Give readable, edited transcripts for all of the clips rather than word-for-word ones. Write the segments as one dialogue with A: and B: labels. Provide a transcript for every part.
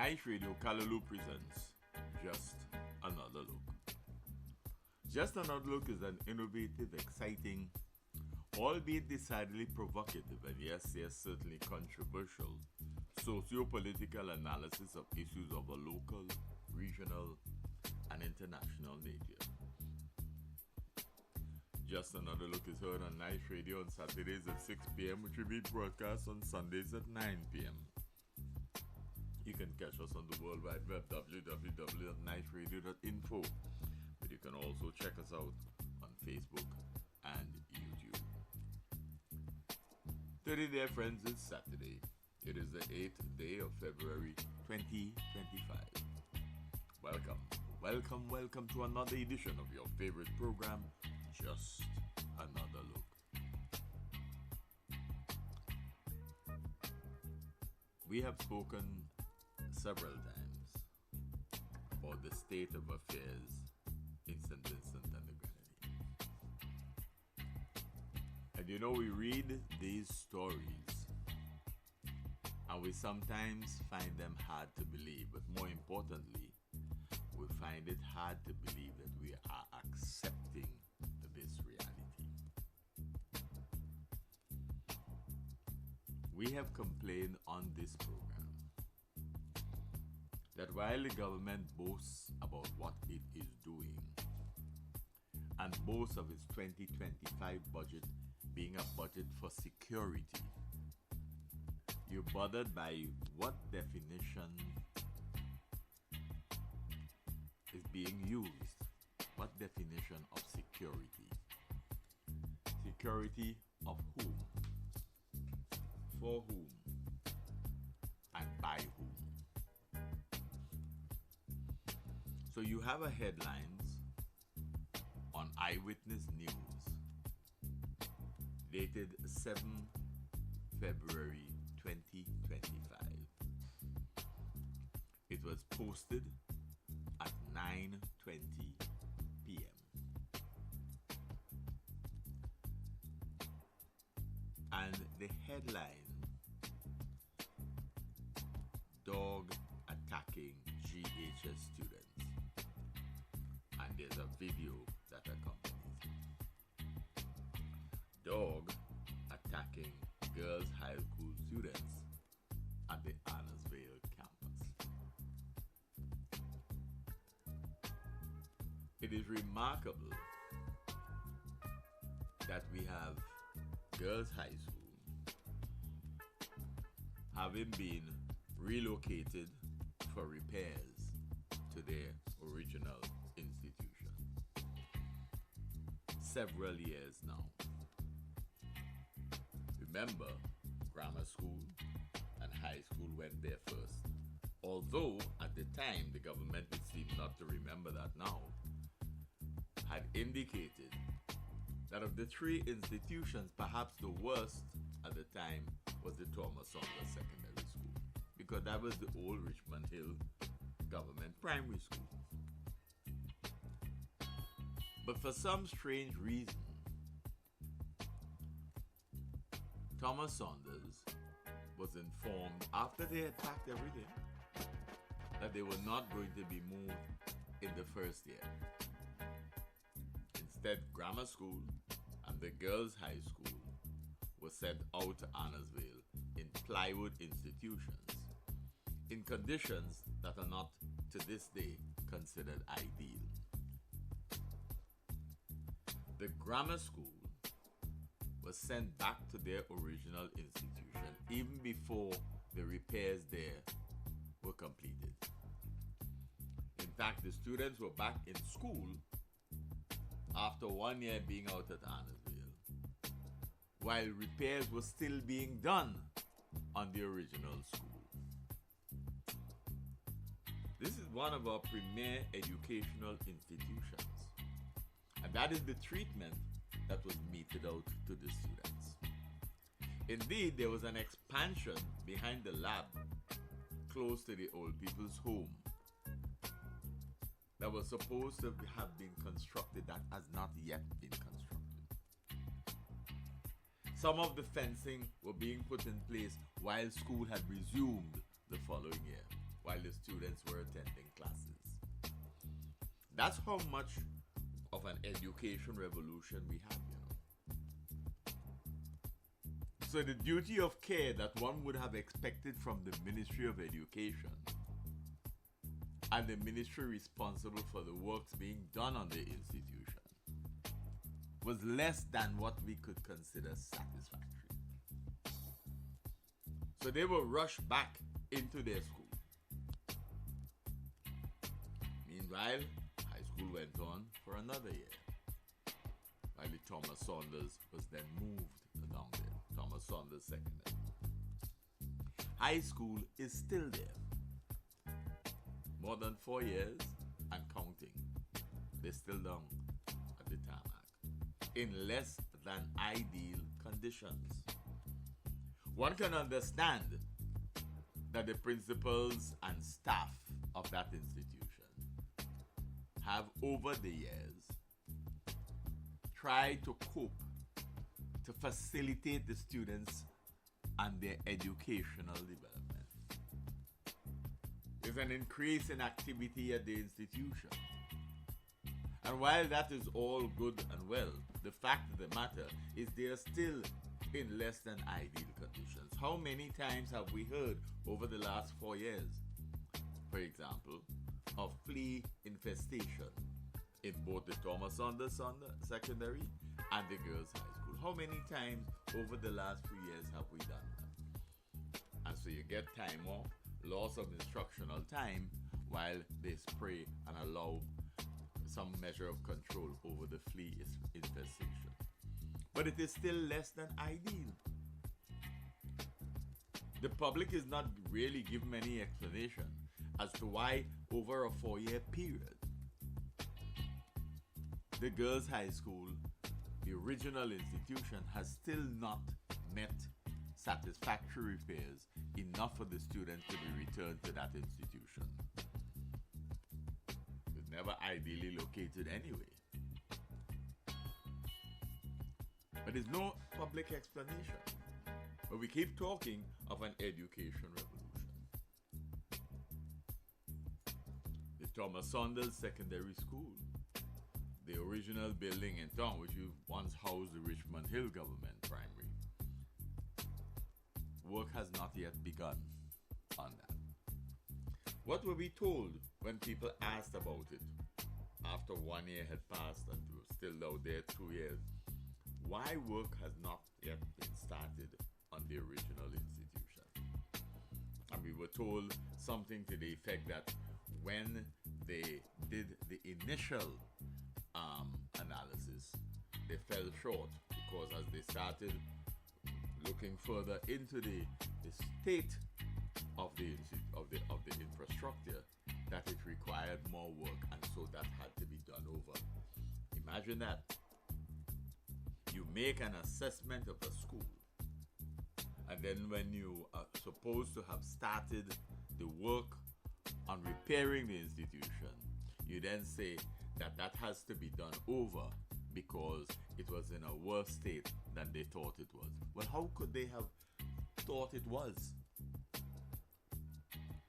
A: Nice Radio Callaloo presents Just Another Look. Just Another Look is an innovative, exciting, albeit decidedly provocative, and yes, certainly controversial, socio-political analysis of issues of a local, regional, and international nature. Just Another Look is heard on Nice Radio on Saturdays at 6 p.m., which will be broadcast on Sundays at 9 p.m. You can catch us on the World Wide Web, www.niceradio.info, but you can also check us out on Facebook and YouTube. Today, dear friends, is Saturday. It is the 8th day of February 2025. Welcome to another edition of your favorite program, Just Another Look. We have spoken several times about the state of affairs in St. Vincent and the Grenadines. And we read these stories and we sometimes find them hard to believe, but more importantly, we find it hard to believe that we are accepting this reality. We have complained on this program that while the government boasts about what it is doing and boasts of its 2025 budget being a budget for security, you're bothered by what definition is being used. What definition of security? Security of whom? For whom? And by whom? So you have a headlines on Eyewitness News dated 7 February 2025. It was posted at 9:20 p.m. And the headline, Dog Attacking GHS Students. And there's a video that accompanies it. Dog attacking girls' high school students at the Arnorsville campus. It is remarkable that we have girls' high school having been relocated for repairs to their original institution. Several years now. Remember, grammar school and high school went there first. Although at the time the government, would seem not to remember that now, had indicated that of the three institutions, perhaps the worst at the time was the Thomas Saunders Secondary School, because that was the old Richmond Hill Government Primary School. But for some strange reason, Thomas Saunders was informed after they had packed everything that they were not going to be moved in the first year. Instead, grammar school and the girls' high school were sent out to Arnorsville in plywood institutions in conditions that are not to this day considered ideal. The grammar school was sent back to their original institution even before the repairs there were completed. In fact, the students were back in school after 1 year being out at Arnorsville, while repairs were still being done on the original school. This is one of our premier educational institutions, and that is the treatment that was meted out to the students. Indeed, there was an expansion behind the lab close to the old people's home that was supposed to have been constructed that has not yet been constructed. Some of the fencing were being put in place while school had resumed the following year. while the students were attending classes. That's how much of an education revolution we have, you know. So the duty of care that one would have expected from the Ministry of Education and the ministry responsible for the works being done on the institution was less than what we could consider satisfactory. So they were rushed back into their school. Meanwhile, high school went on for another year, while the Thomas Saunders was then moved along there. Thomas Saunders Secondary. High school is still there. More than 4 years and counting. They're still down at the tarmac in less than ideal conditions. One can understand that the principals and staff of that institution have over the years tried to cope to facilitate the students and their educational development. There's an increase in activity at the institution. And while that is all good and well, the fact of the matter is they are still in less than ideal conditions. How many times have we heard over the last 4 years, for example, of flea infestation in both the Thomas Saunders Secondary and the Girls High School? How many times over the last few years have we done that? And so you get time off, loss of instructional time, while they spray and allow some measure of control over the flea infestation. But it is still less than ideal. The public is not really given any explanation as to why over a 4-year period, the Girls High School, the original institution, has still not met satisfactory repairs enough for the students to be returned to that institution. It's never ideally located anyway. But there's no public explanation. But we keep talking of an education revolution. The Thomas Saunders Secondary School, the original building in town, which once housed the Richmond Hill Government Primary, work has not yet begun on that. What were we told when people asked about it after 1 year had passed and we were still out there 2 years? Why work has not yet been started on the original institution? And we were told something to the effect that when they did the initial analysis, they fell short because as they started looking further into the state of the infrastructure, that it required more work, and so that had to be done over. Imagine that. You make an assessment of a school, and then when you are supposed to have started the work on repairing the institution, you then say that that has to be done over because it was in a worse state than they thought it was. Well, how could they have thought it was?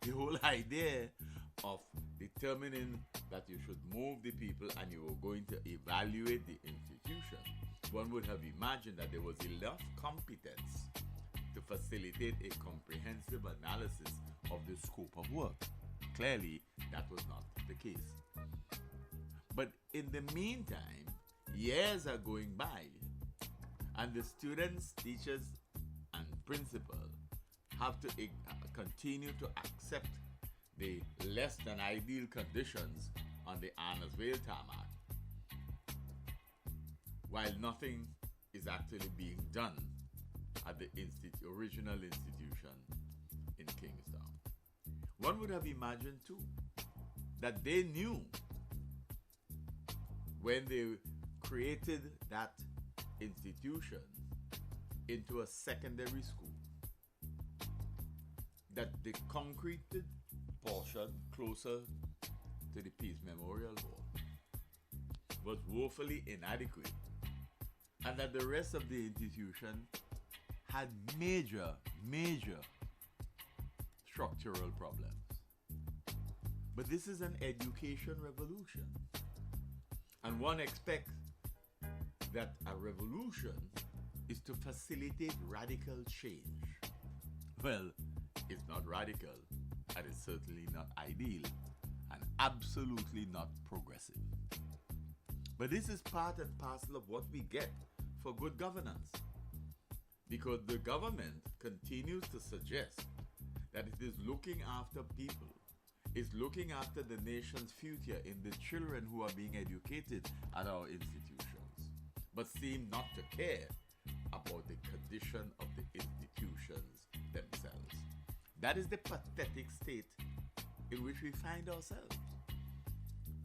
A: The whole idea of determining that you should move the people and you were going to evaluate the institution, one would have imagined that there was enough competence to facilitate a comprehensive analysis of the scope of work. Clearly, that was not the case. But in the meantime, years are going by, and the students, teachers, and principals have to continue to accept the less than ideal conditions on the Arnos Vale tarmac, while nothing is actually being done at the original institution in Kingstown. One would have imagined too that they knew when they created that institution into a secondary school that the concreted portion closer to the Peace Memorial Hall was woefully inadequate, and that the rest of the institution had major structural problems. But this is an education revolution. And one expects that a revolution is to facilitate radical change. Well, it's not radical, and it's certainly not ideal, and absolutely not progressive. But this is part and parcel of what we get for good governance. Because the government continues to suggest that it is looking after people, is looking after the nation's future in the children who are being educated at our institutions, but seem not to care about the condition of the institutions themselves. That is the pathetic state in which we find ourselves.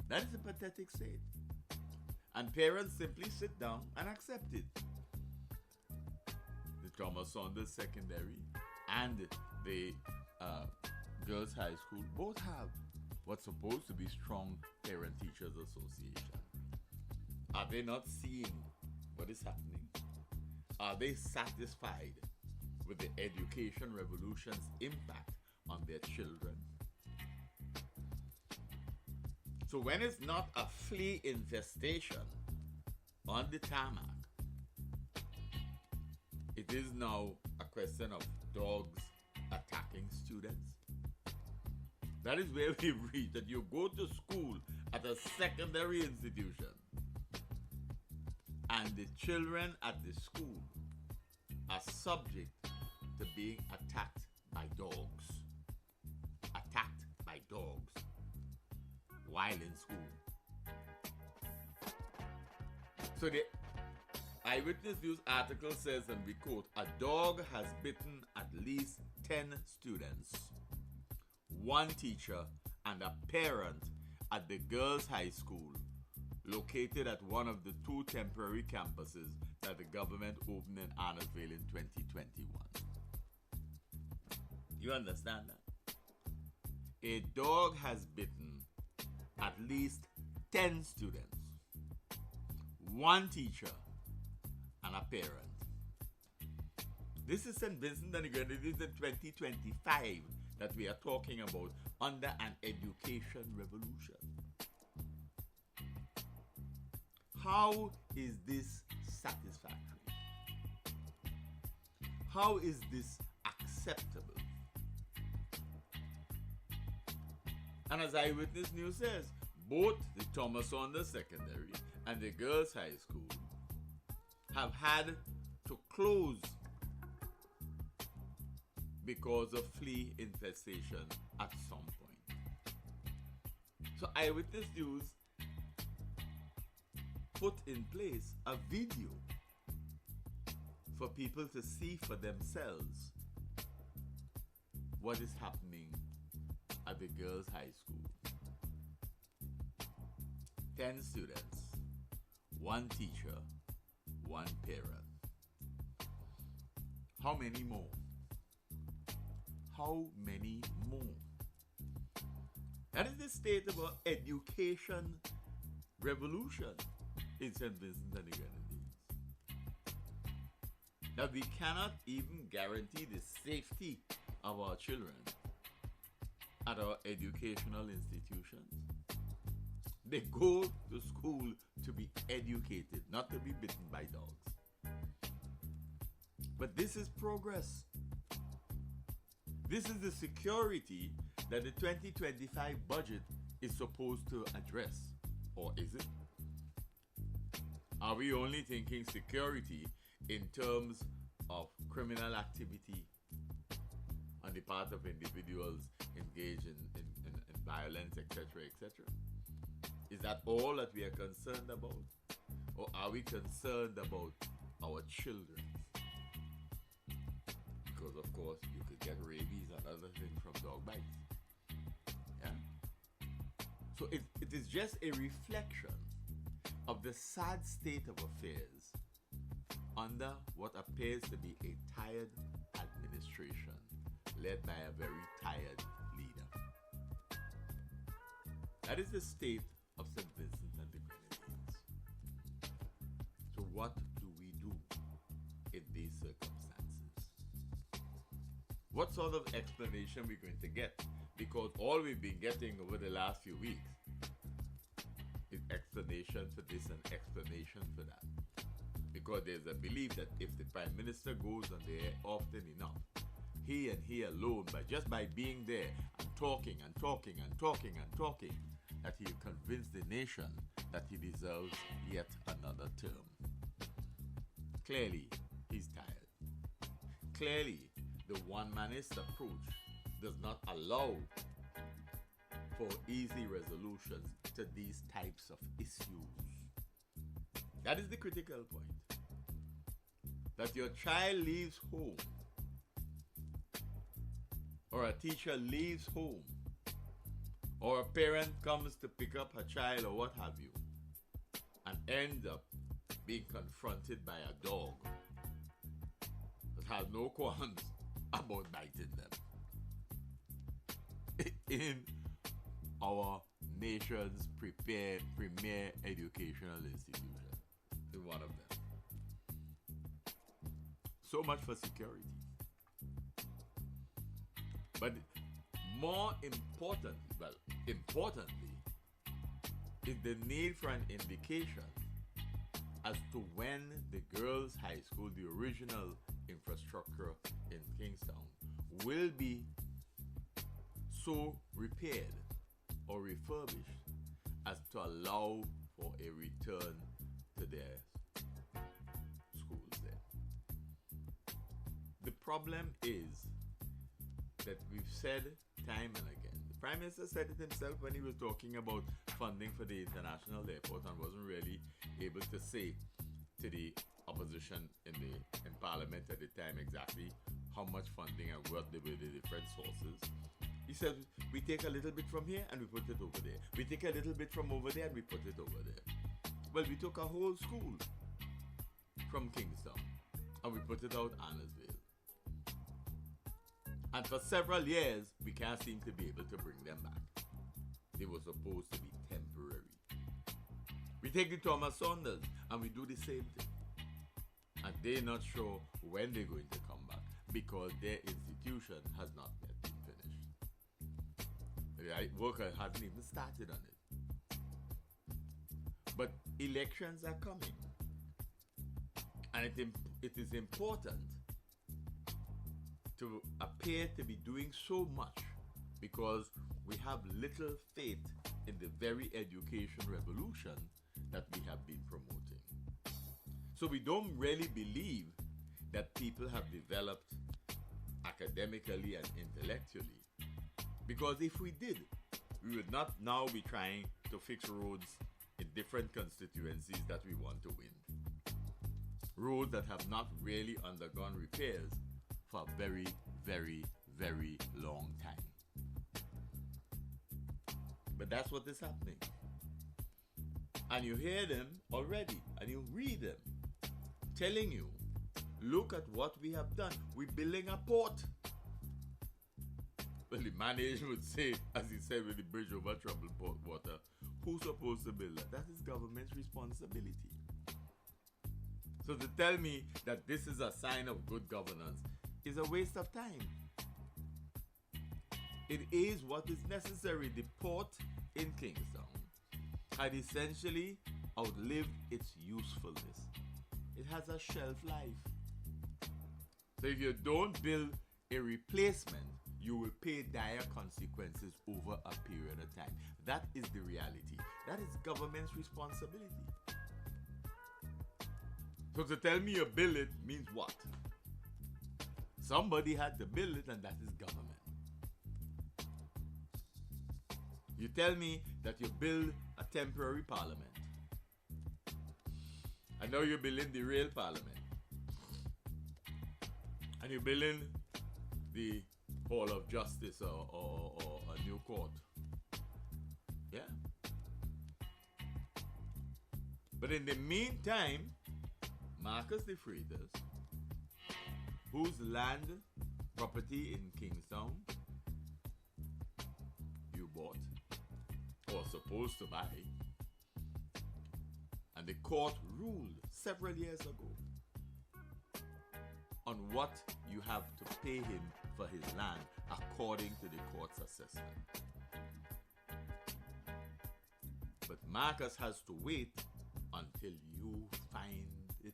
A: That is the pathetic state. And parents simply sit down and accept it. The Thomas Saunders Secondary and the Girls High School both have what's supposed to be strong parent-teachers association. Are they not seeing what is happening? Are they satisfied with the education revolution's impact on their children? So when it's not a flea infestation on the tarmac, it is now a question of dogs attacking students. That is where we've reached, that you go to school at a secondary institution and the children at the school are subject to being attacked by dogs. Attacked by dogs while in school. So the Eyewitness News article says, and we quote, "A dog has bitten at least 10 students, one teacher, and a parent at the girls' high school located at one of the 2 temporary campuses that the government opened in Arnottsville in 2021. You understand that? A dog has bitten at least 10 students, one teacher, and a parent. This is St. Vincent and the Grenadines in 2025 that we are talking about under an education revolution. How is this satisfactory? How is this acceptable? And as Eyewitness News says, both the Thomas Saunders Secondary and the Girls High School have had to close because of flea infestation at some point. So Eyewitness News put in place a video for people to see for themselves what is happening at the girls' high school. 10 students, one teacher, one parent. How many more? How many more? That is the state of our education revolution in St. Vincent and the Grenadines. That we cannot even guarantee the safety of our children at our educational institutions. They go to school to be educated, not to be bitten by dogs. But this is progress. This is the security that the 2025 budget is supposed to address. Or is it? Are we only thinking security in terms of criminal activity on the part of individuals engaged in violence, etc., etc.? Is that all that we are concerned about? Or are we concerned about our children? Because of course you could get rabies and other things from dog bites. Yeah. So it is just a reflection of the sad state of affairs under what appears to be a tired administration led by a very tired leader. That is the state of St. Vincent and the Grenadines. So what do we do in these circumstances? What sort of explanation are we going to get? Because all we've been getting over the last few weeks is explanation for this and explanation for that. Because there's a belief that if the Prime Minister goes on there often enough, he and he alone, just by being there and talking and talking and talking and talking, that he'll convince the nation that he deserves yet another term. Clearly, he's tired. Clearly, the one-manist approach does not allow for easy resolutions to these types of issues. That is the critical point. That your child leaves home, or a teacher leaves home, or a parent comes to pick up her child or what have you, and ends up being confronted by a dog that has no qualms about biting them in our nation's premier educational institution, in one of them. So much for security. But more importantly, is the need for an indication as to when the girls' high school, the original infrastructure in Kingstown, will be so repaired or refurbished as to allow for a return to their schools there. The problem is that we've said time and again. The Prime Minister said it himself when he was talking about funding for the international airport and wasn't really able to say to the opposition in Parliament at the time exactly how much funding and what were the different sources. He said, we take a little bit from here and we put it over there. We take a little bit from over there and we put it over there. Well, we took a whole school from Kingstown and we put it out Annesville. And for several years, we can't seem to be able to bring them back. They were supposed to be temporary. We take the Thomas Saunders and we do the same thing. And they're not sure when they're going to come back because their institution has not yet been finished. The worker hasn't even started on it. But elections are coming. And it is important to appear to be doing so much because we have little faith in the very education revolution that we have been promoting. So we don't really believe that people have developed academically and intellectually. Because if we did, we would not now be trying to fix roads in different constituencies that we want to win. Roads that have not really undergone repairs for a very, very, very long time. But that's what is happening. And you hear them already, and you read them telling you, look at what we have done. We're building a port. Well, the manager would say, as he said with the bridge over troubled water, who's supposed to build that? That is government's responsibility. So to tell me that this is a sign of good governance is a waste of time. It is what is necessary. The port in Kingstown had essentially outlived its usefulness. It has a shelf life. So if you don't build a replacement, you will pay dire consequences over a period of time. That is the reality. That is government's responsibility. So to tell me you build it means what? Somebody had to build it, and that is government. You tell me that you build a temporary parliament. I know you're building the real parliament. And you're building the Hall of Justice or a new court. Yeah. But in the meantime, Marcus de Freitas, whose land, property in Kingstown you bought or supposed to buy, and the court ruled several years ago on what you have to pay him for his land according to the court's assessment. But Marcus has to wait until you find it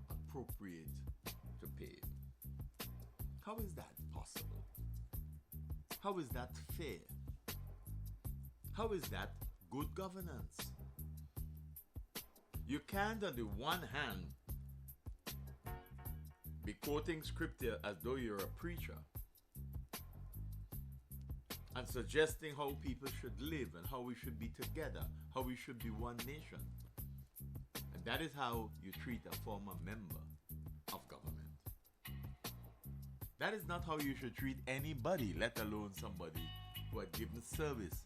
A: appropriate to pay. How is that possible? How is that fair? How is that good governance? You can't, on the one hand, be quoting scripture as though you're a preacher and suggesting how people should live and how we should be together, how we should be one nation. And that is how you treat a former member of government. That is not how you should treat anybody, let alone somebody who had given service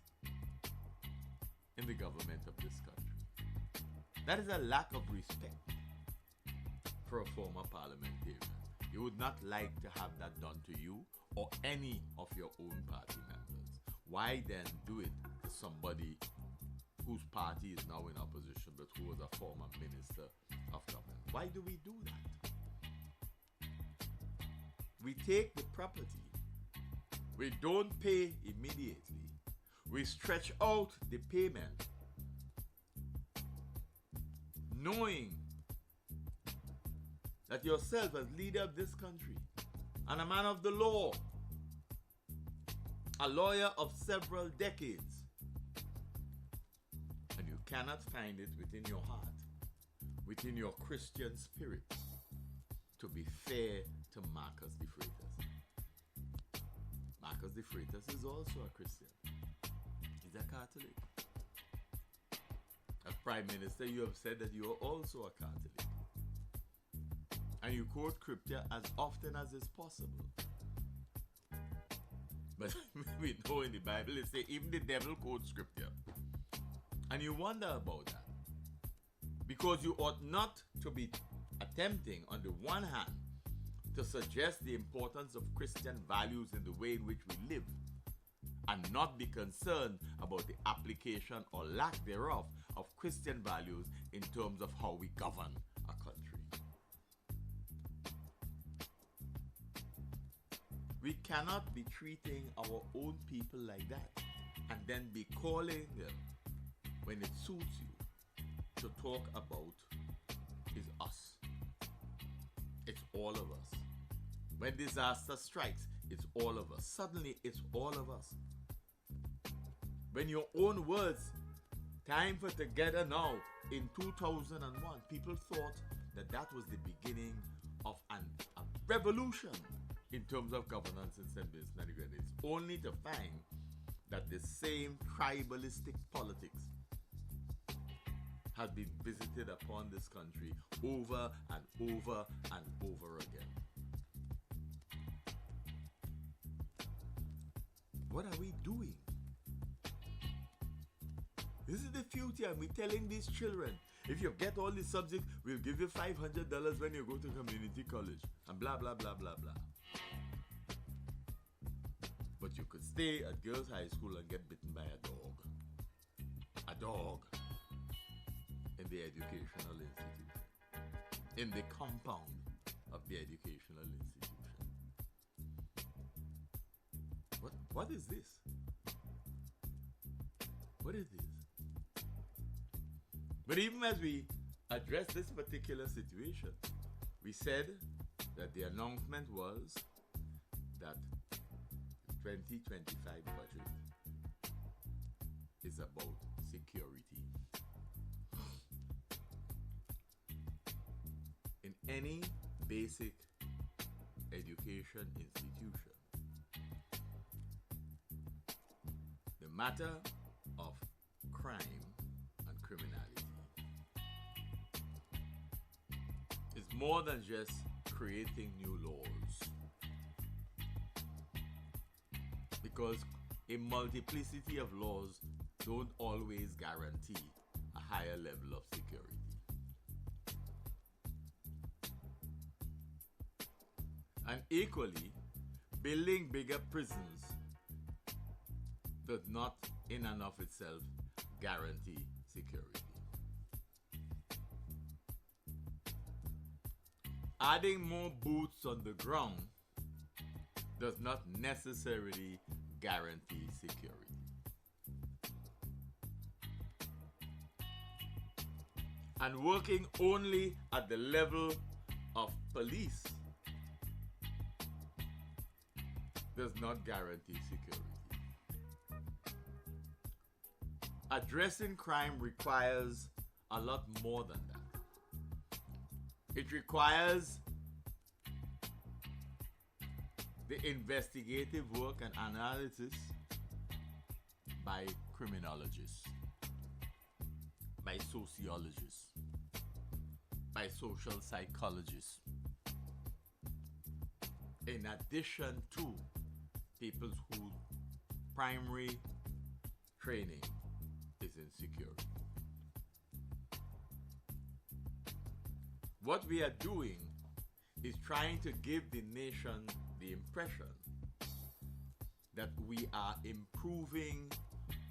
A: in the government of this country. That is a lack of respect for a former parliamentarian. You would not like to have that done to you or any of your own party members. Why then do it to somebody whose party is now in opposition but who was a former minister of government? Why do we do that? We take the property. We don't pay immediately. We stretch out the payment, knowing that yourself as leader of this country and a man of the law, a lawyer of several decades, and you cannot find it within your heart, within your Christian spirit, to be fair to Marcus de Freitas. Marcus de Freitas is also a Christian. He's a Catholic. As Prime Minister, you have said that you are also a Catholic. And you quote scripture as often as is possible. But we know in the Bible it says even the devil quotes scripture. And you wonder about that. Because you ought not to be attempting, on the one hand, to suggest the importance of Christian values in the way in which we live, and not be concerned about the application or lack thereof of Christian values in terms of how we govern a country. We cannot be treating our own people like that and then be calling them when it suits you to talk about is us. It's all of us. When disaster strikes, it's all of us. Suddenly, it's all of us. When your own words, time for together now, in 2001, people thought that that was the beginning of a revolution in terms of governance in St. Vincent and the Grenadines, only to find that the same tribalistic politics has been visited upon this country over and over and over again. What are we doing? This is the future, and we're telling these children, if you get all these subjects, we'll give you $500 when you go to community college, and blah, blah, blah, blah, blah. But you could stay at girls' high school and get bitten by a dog. A dog. In the educational institution. In the compound of the educational institution. What is this? What is this? But even as we address this particular situation, we said that the announcement was that the 2025 budget is about security. In any basic education institution, the matter of crime and criminality is more than just creating new laws, because a multiplicity of laws don't always guarantee a higher level of security. And equally, building bigger prisons does not in and of itself guarantee security. Adding more boots on the ground does not necessarily guarantee security. And working only at the level of police does not guarantee security. Addressing crime requires a lot more than that. It requires the investigative work and analysis by criminologists, by sociologists, by social psychologists, in addition to people whose primary training is in security. What we are doing is trying to give the nation the impression that we are improving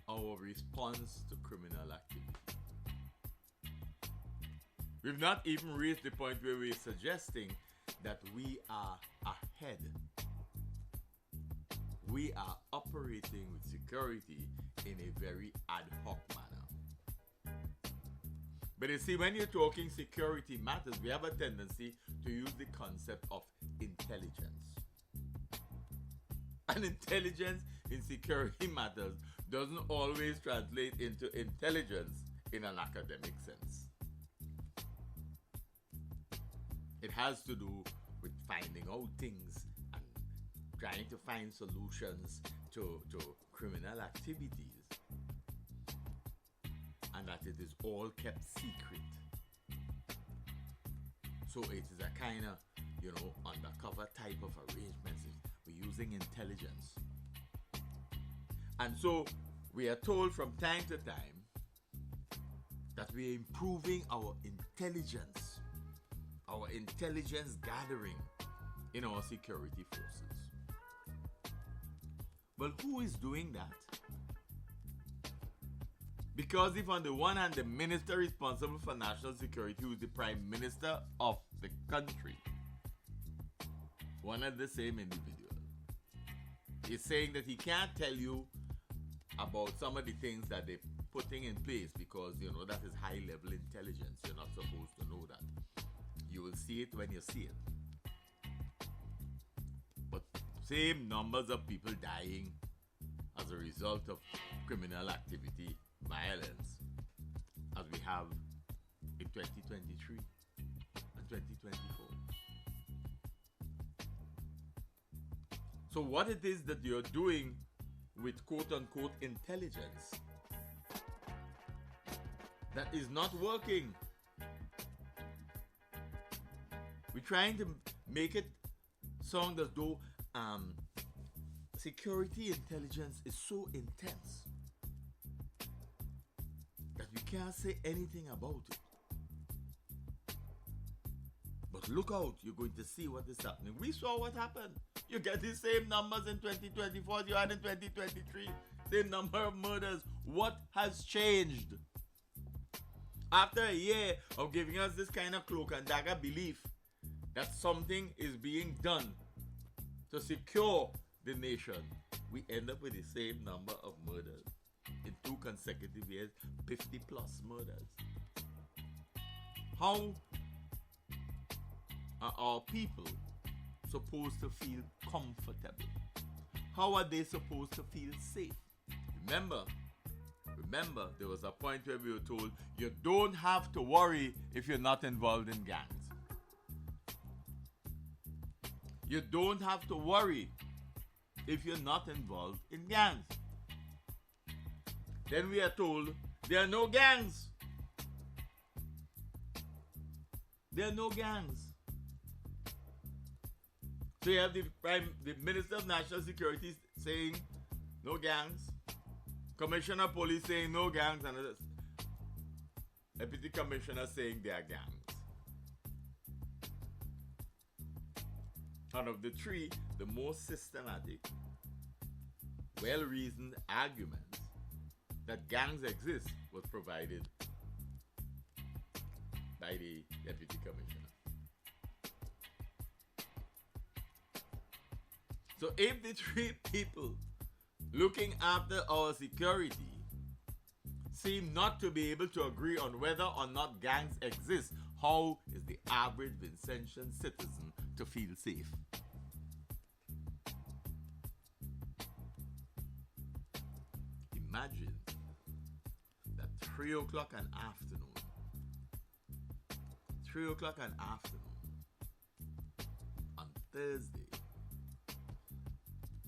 A: our response to criminal activity. We've not even reached the point where we're suggesting that we are ahead. We are operating with security in a very ad hoc manner. But you see, when you're talking security matters, we have a tendency to use the concept of intelligence. And intelligence in security matters doesn't always translate into intelligence in an academic sense. It has to do with finding out things and trying to find solutions to criminal activities. And that it is all kept secret. So it is a kind of, undercover type of arrangements. We're using intelligence. And so we are told from time to time that we're improving our intelligence gathering in our security forces. Well, who is doing that? Because if on the one hand the minister responsible for national security, who is the prime minister of the country, one and the same individual, is saying that he can't tell you about some of the things that they're putting in place because, that is high level intelligence. You're not supposed to know that. You will see it when you see it. But same numbers of people dying as a result of criminal activity, violence, as we have in 2023 and 2024. So what it is that you're doing with quote-unquote intelligence that is not working. We're trying to make it sound as though security intelligence is so intense that we can't say anything about it. But look out, you're going to see what is happening. We saw what happened. You get the same numbers in 2024 as you had in 2023. Same number of murders. What has changed? After a year of giving us this kind of cloak and dagger belief that something is being done to secure the nation, we end up with the same number of murders. In 2 consecutive years, 50 plus murders. How are our people supposed to feel comfortable? How are they supposed to feel safe? Remember, there was a point where we were told you don't have to worry if you're not involved in gangs. You don't have to worry if you're not involved in gangs. Then we are told there are no gangs. There are no gangs. So you have the Minister of National Security saying no gangs. Commissioner of Police saying no gangs, and the Deputy Commissioner saying there are gangs. Out of the three, the most systematic, well-reasoned argument that gangs exist was provided by the Deputy Commissioner. So if the three people looking after our security seem not to be able to agree on whether or not gangs exist, how is the average Vincentian citizen to feel safe? Imagine that 3 o'clock an afternoon, 3 o'clock an afternoon on Thursday,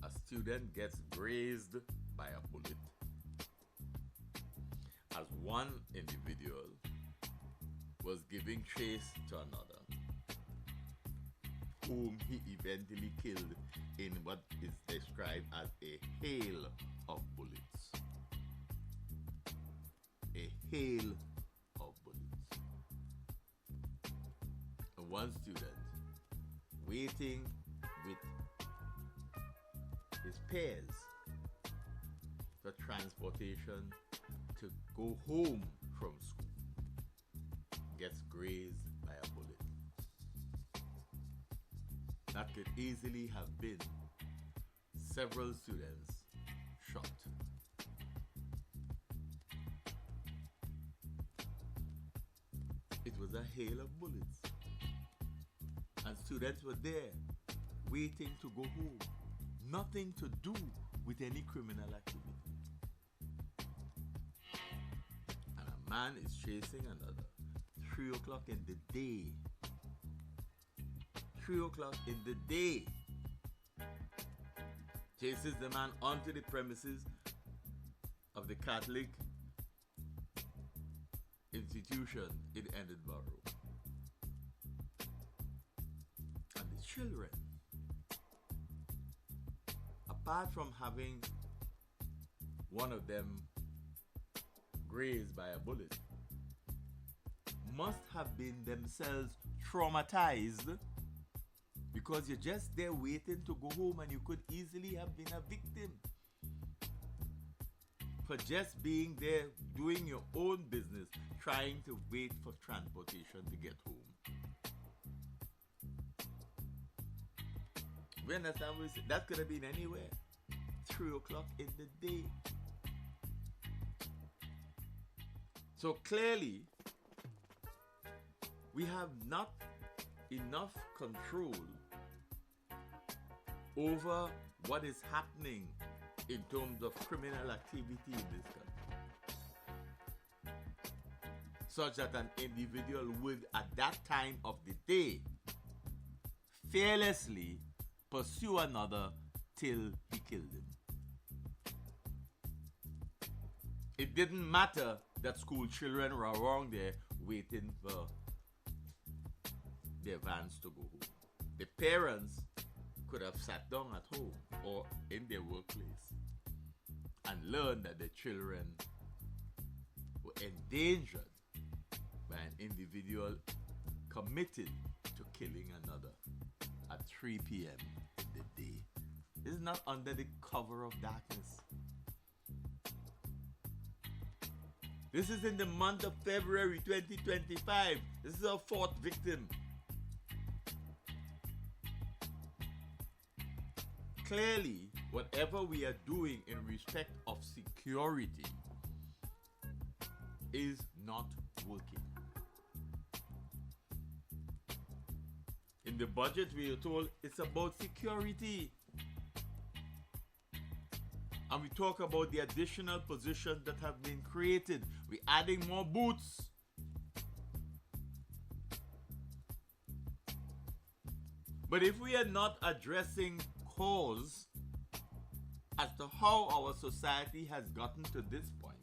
A: a student gets grazed by a bullet as one individual was giving chase to another, whom he eventually killed in what is described as a hail of bullets. A hail of bullets. And one student waiting with his peers for transportation to go home from school gets grazed by a bullet. That could easily have been several students shot. It was a hail of bullets, and students were there waiting to go home. Nothing to do with any criminal activity. And a man is chasing another. 3 o'clock in the day. 3 o'clock in the day. Chases the man onto the premises of the Catholic institution in Edinburgh. And the children, apart from having one of them grazed by a bullet, must have been themselves traumatized, because you're just there waiting to go home and you could easily have been a victim for just being there doing your own business, trying to wait for transportation to get home. We understand what we say? That could have been anywhere. 3 o'clock in the day. So clearly, we have not enough control over what is happening in terms of criminal activity in this country, such that an individual would, at that time of the day, fearlessly pursue another till he killed him. It didn't matter that school children were around there waiting for their vans to go home. The parents could have sat down at home or in their workplace and learned that the children were endangered by an individual committed to killing another at 3 p.m. in the day. This is not under the cover of darkness. This is in the month of February 2025. This is our fourth victim. Clearly, whatever we are doing in respect of security is not working. In the budget, we are told it's about security. And we talk about the additional positions that have been created. We're adding more boots. But if we are not addressing cause as to how our society has gotten to this point,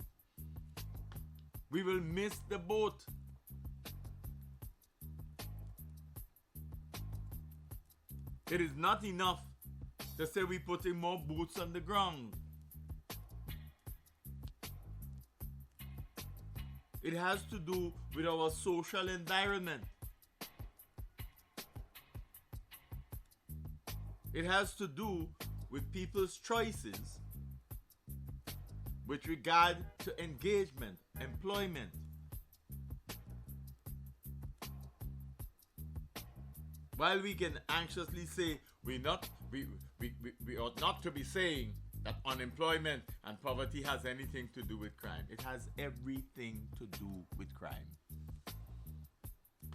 A: we will miss the boat. It is not enough to say we're putting more boots on the ground. It has to do with our social environment. It has to do with people's choices with regard to engagement, employment. While we can anxiously say we're We ought not to be saying that unemployment and poverty has anything to do with crime. It has everything to do with crime.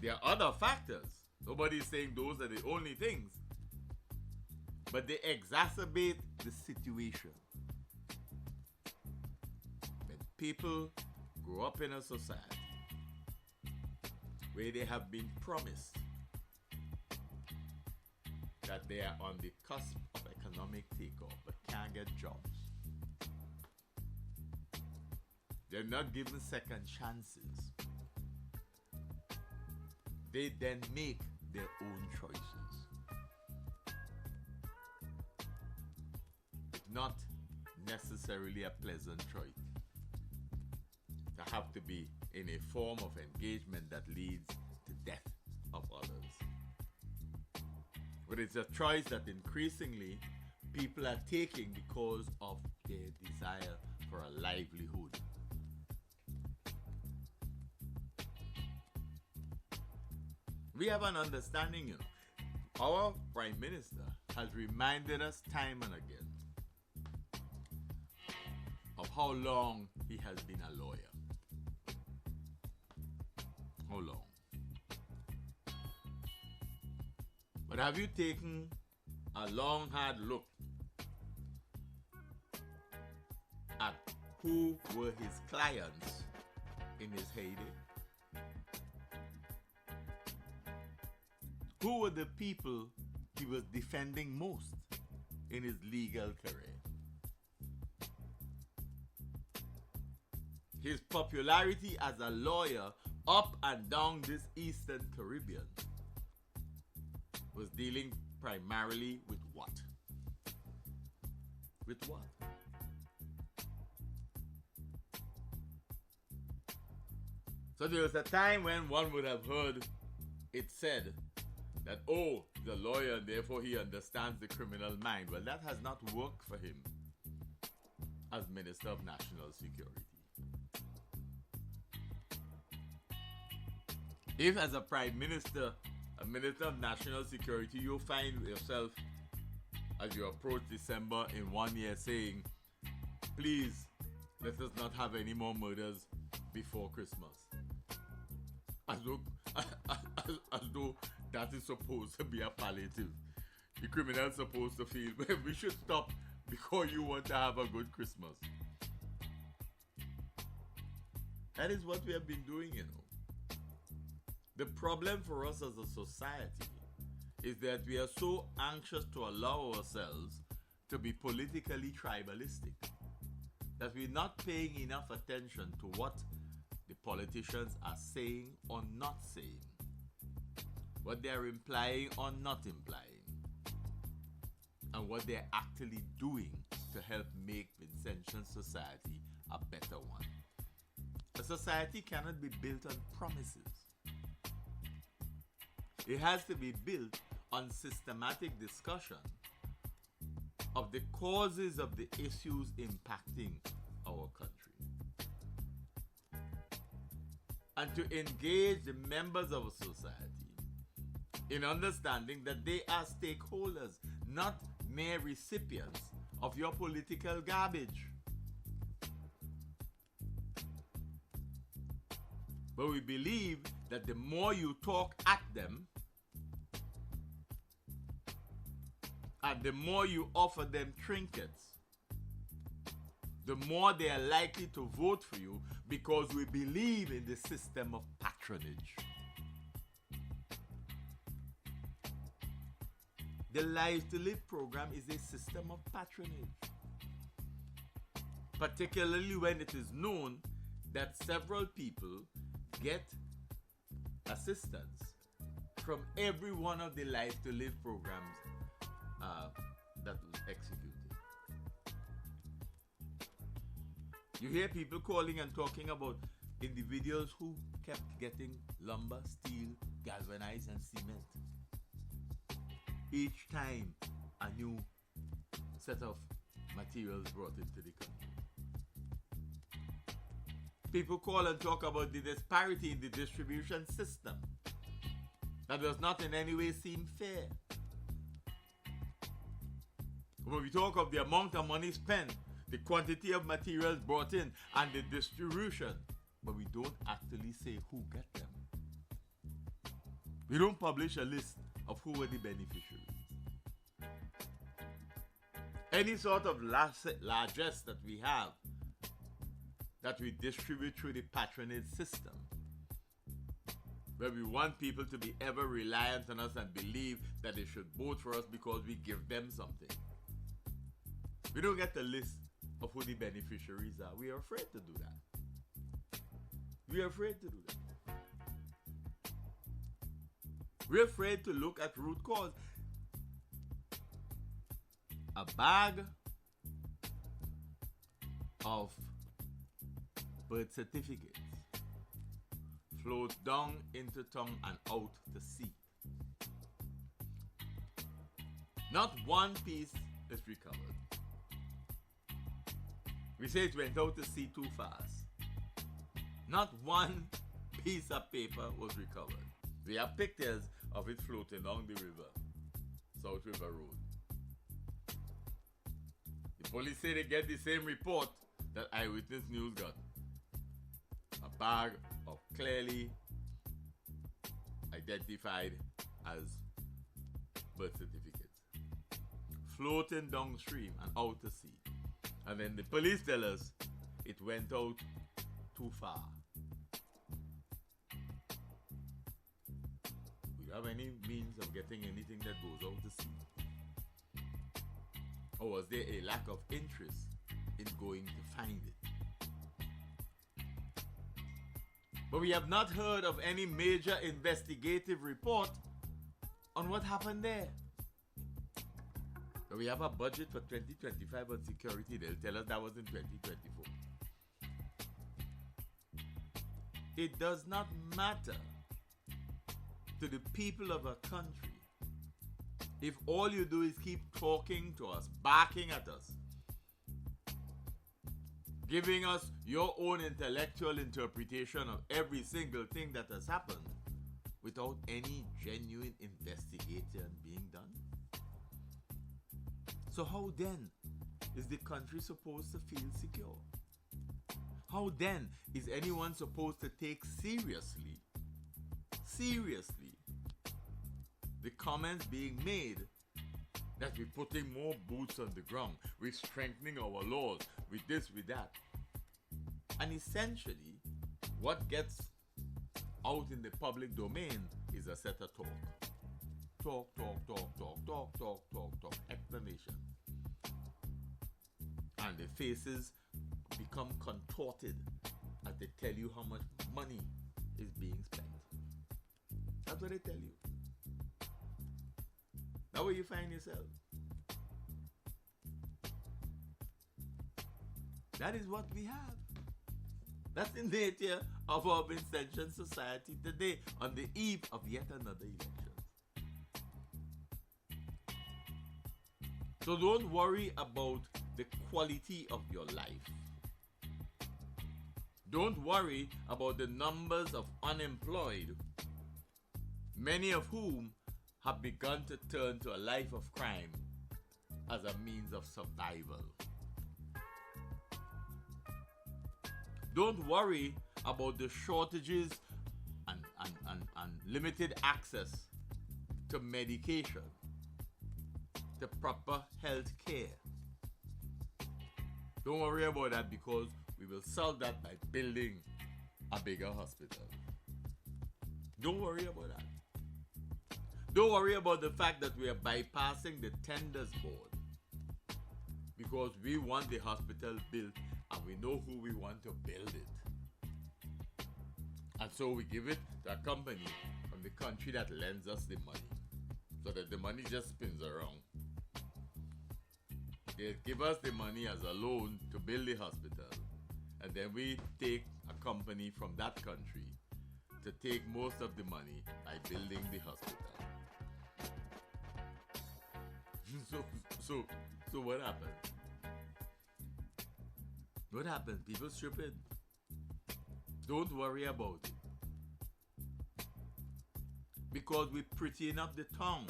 A: There are other factors. Nobody is saying those are the only things. But they exacerbate the situation. When people grow up in a society where they have been promised that they are on the cusp of economic takeoff but can't get jobs, they're not given second chances, they then make their own choices. It's not necessarily a pleasant choice to have to be in a form of engagement that leads to death of others. But it's a choice that increasingly people are taking because of their desire for a livelihood. We have an understanding, Our Prime Minister has reminded us time and again of how long he has been a lawyer. How long? But have you taken a long, hard look at who were his clients in his heyday? Who were the people he was defending most in his legal career? His popularity as a lawyer up and down this Eastern Caribbean was dealing primarily with what? With what? So there was a time when one would have heard it said that, oh, the lawyer, and therefore he understands the criminal mind. Well, that has not worked for him as Minister of National Security. If as a Prime Minister, a Minister of National Security, you find yourself as you approach December in 1 year saying, please, let us not have any more murders before Christmas. As though that is supposed to be a palliative. The criminal is supposed to feel, we should stop because you want to have a good Christmas. That is what we have been doing, The problem for us as a society is that we are so anxious to allow ourselves to be politically tribalistic that we're not paying enough attention to what the politicians are saying or not saying, what they're implying or not implying, and what they're actually doing to help make Vincentian society a better one. A society cannot be built on promises. It has to be built on systematic discussion of the causes of the issues impacting our country. And to engage the members of a society in understanding that they are stakeholders, not mere recipients of your political garbage. But we believe that the more you talk at them, and the more you offer them trinkets, the more they are likely to vote for you, because we believe in the system of patronage. The Life to Live program is a system of patronage, particularly when it is known that several people get assistance from every one of the Life to Live programs that was executed. You hear people calling and talking about individuals who kept getting lumber, steel, galvanized, and cement. Each time a new set of materials brought into the country. People call and talk about the disparity in the distribution system that does not in any way seem fair. When we talk of the amount of money spent, the quantity of materials brought in, and the distribution, but we don't actually say who get them. We don't publish a list of who were the beneficiaries. Any sort of largesse that we have, that we distribute through the patronage system, where we want people to be ever reliant on us and believe that they should vote for us because we give them something. We don't get the list of who the beneficiaries are. We are afraid to do that. We are afraid to do that. We're afraid to look at root cause. A bag of birth certificates flows down into tongue and out to sea. Not one piece is recovered. We say it went out to sea too fast. Not one piece of paper was recovered. We have pictures of it floating down the river, South River Road. The police say they get the same report that Eyewitness News got. A bag of clearly identified as birth certificates floating downstream and out to sea. And then the police tell us it went out too far. We don't have any means of getting anything that goes out to sea. Or was there a lack of interest in going to find it? But we have not heard of any major investigative report on what happened there. So we have a budget for 2025 on security. They'll tell us that was in 2024. It does not matter to the people of a country if all you do is keep talking to us, barking at us, giving us your own intellectual interpretation of every single thing that has happened without any genuine investigation being done. So how then is the country supposed to feel secure? How then is anyone supposed to take seriously the comments being made that we're putting more boots on the ground, we're strengthening our laws, with this, with that? And essentially, what gets out in the public domain is a set of talk. Talk, explanation. And the faces become contorted as they tell you how much money is being spent. That's what they tell you. That's where you find yourself. That is what we have. That's the nature of our Vincentian society today, on the eve of yet another election. So don't worry about the quality of your life. Don't worry about the numbers of unemployed, many of whom have begun to turn to a life of crime as a means of survival. Don't worry about the shortages and limited access to medication, to proper health care. Don't worry about that, because we will solve that by building a bigger hospital. Don't worry about that. Don't worry about the fact that we are bypassing the tenders board, because we want the hospital built and we know who we want to build it. And so we give it to a company from the country that lends us the money, so that the money just spins around. They give us the money as a loan to build the hospital, and then we take a company from that country to take most of the money by building the hospital. So what happened? What happened? People stupid. Don't worry about it, because we're prettying up the tongue.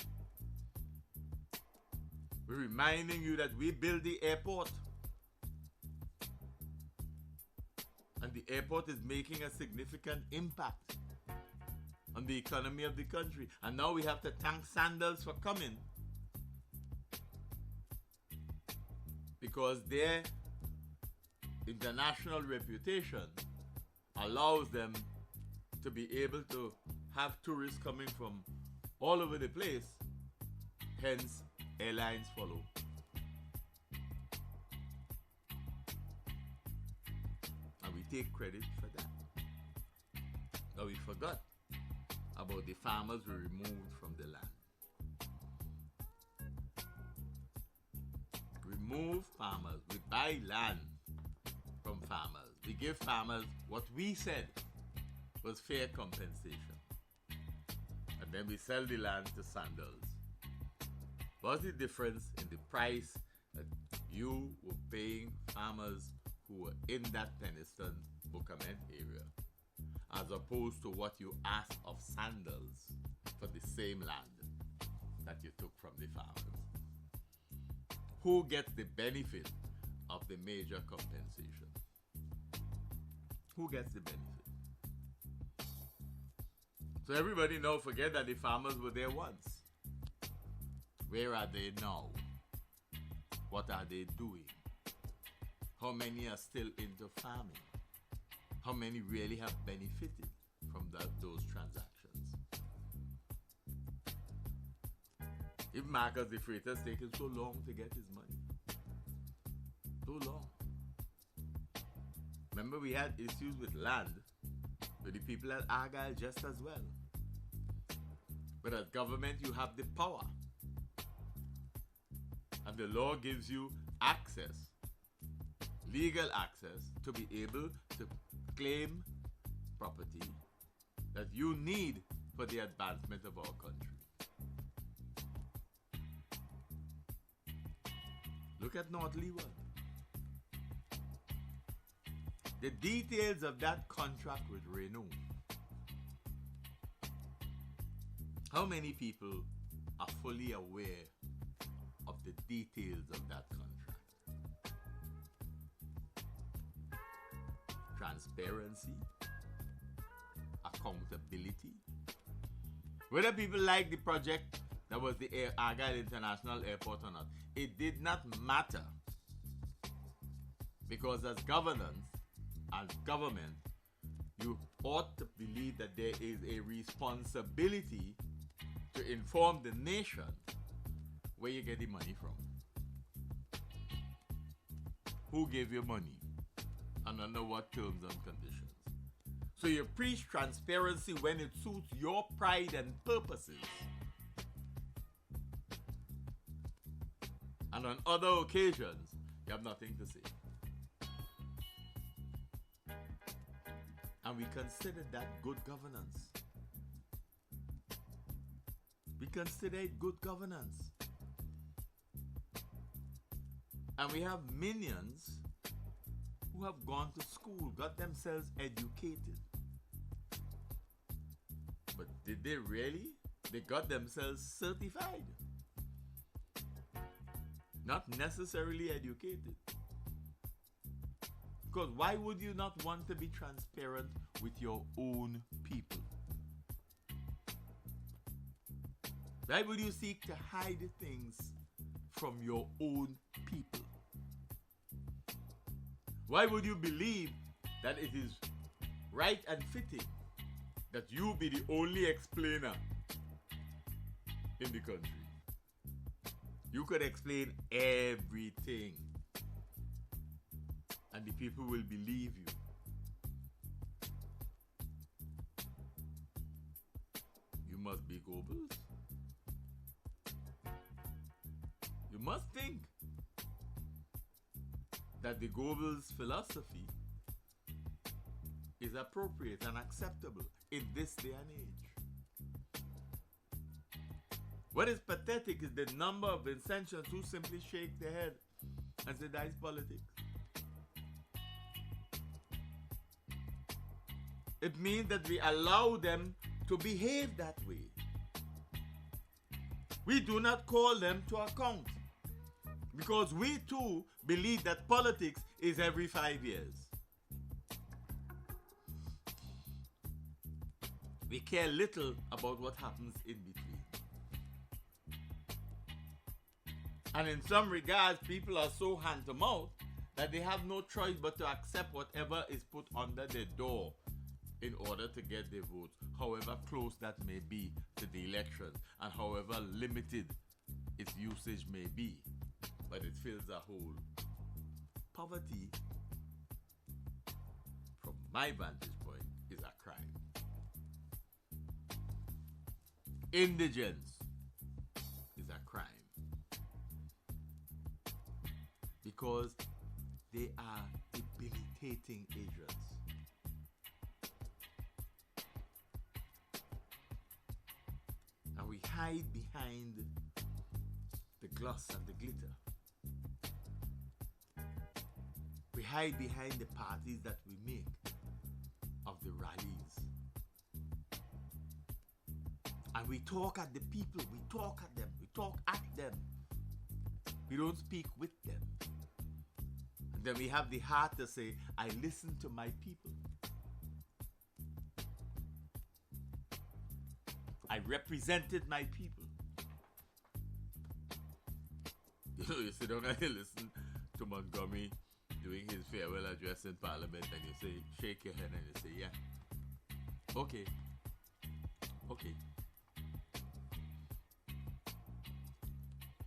A: We're reminding you that we built the airport. And the airport is making a significant impact on the economy of the country. And now we have to thank Sandals for coming, because their international reputation allows them to be able to have tourists coming from all over the place. Hence, airlines follow. And we take credit for that. Now we forgot about the farmers we removed from the land. Remove farmers. We buy land from farmers. We give farmers what we said was fair compensation. And then we sell the land to Sandals. What's the difference in the price that you were paying farmers who were in that Penistone, Bukament area, as opposed to what you asked of Sandals for the same land that you took from the farmers? Who gets the benefit of the major compensation? Who gets the benefit? So everybody now forget that the farmers were there once. Where are they now? What are they doing? How many are still into farming? How many really have benefited from those transactions? If Marcus the Freighter's taken so long to get his money. So long. Remember, we had issues with land with the people at Argyle just as well. But as government, you have the power. And the law gives you access, legal access, to be able to claim property that you need for the advancement of our country. Look at North Leeward. The details of that contract with Renault. How many people are fully aware of the details of that contract? Transparency, accountability. Whether people like the project that was the Argyle International Airport or not, it did not matter, because as governance, as government, you ought to believe that there is a responsibility to inform the nation where you get the money from. Who gave you money and under what terms and conditions? So you preach transparency when it suits your pride and purposes. And on other occasions, you have nothing to say. And we consider that good governance. We consider it good governance. And we have minions who have gone to school, got themselves educated. But did they really? They got themselves certified. Not necessarily educated. Because why would you not want to be transparent with your own people? Why would you seek to hide things from your own people? Why would you believe that it is right and fitting that you be the only explainer in the country? You could explain everything, and the people will believe you. You must be Goebbels. You must think that the Goebbels philosophy is appropriate and acceptable in this day and age. What is pathetic is the number of Vincentians who simply shake their head and say that is politics. It means that we allow them to behave that way. We do not call them to account. Because we too believe that politics is every 5 years. We care little about what happens in between. And in some regards, people are so hand to mouth that they have no choice but to accept whatever is put under their door in order to get their votes, however close that may be to the election and however limited its usage may be. But it fills a hole. Poverty, from my vantage point, is a crime. Indigence is a crime. Because they are debilitating agents. And we hide behind the gloss and the glitter. We hide behind the parties that we make of the rallies. And we talk at the people, we talk at them, we talk at them. We don't speak with them. And then we have the heart to say, I listen to my people. I represented my people. You know, you sit down and you listen to Montgomery doing his farewell address in Parliament and you say, shake your head and you say, yeah. Okay. Okay.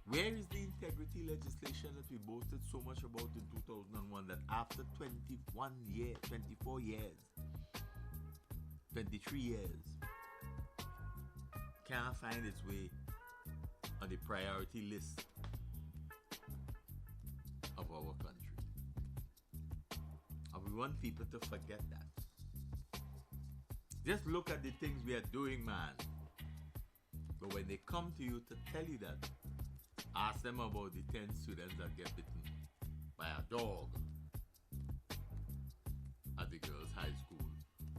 A: Where is the integrity legislation that we boasted so much about in 2001 that after 21 years, 24 years, 23 years, can't find its way on the priority list of our country? And we want people to forget that. Just look at the things we are doing, man. But when they come to you to tell you that, ask them about the 10 students that get bitten by a dog at the girls' high school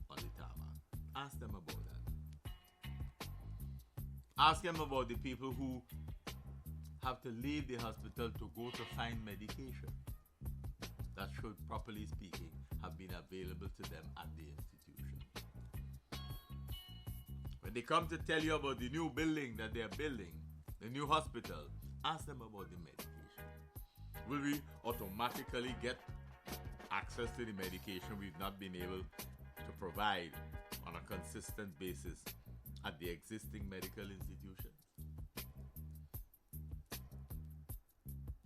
A: on the tarmac. Ask them about that. Ask them about the people who have to leave the hospital to go to find medication that should, properly speaking, have been available to them at the institution. When they come to tell you about the new building that they are building, the new hospital, ask them about the medication. Will we automatically get access to the medication we've not been able to provide on a consistent basis at the existing medical institutions?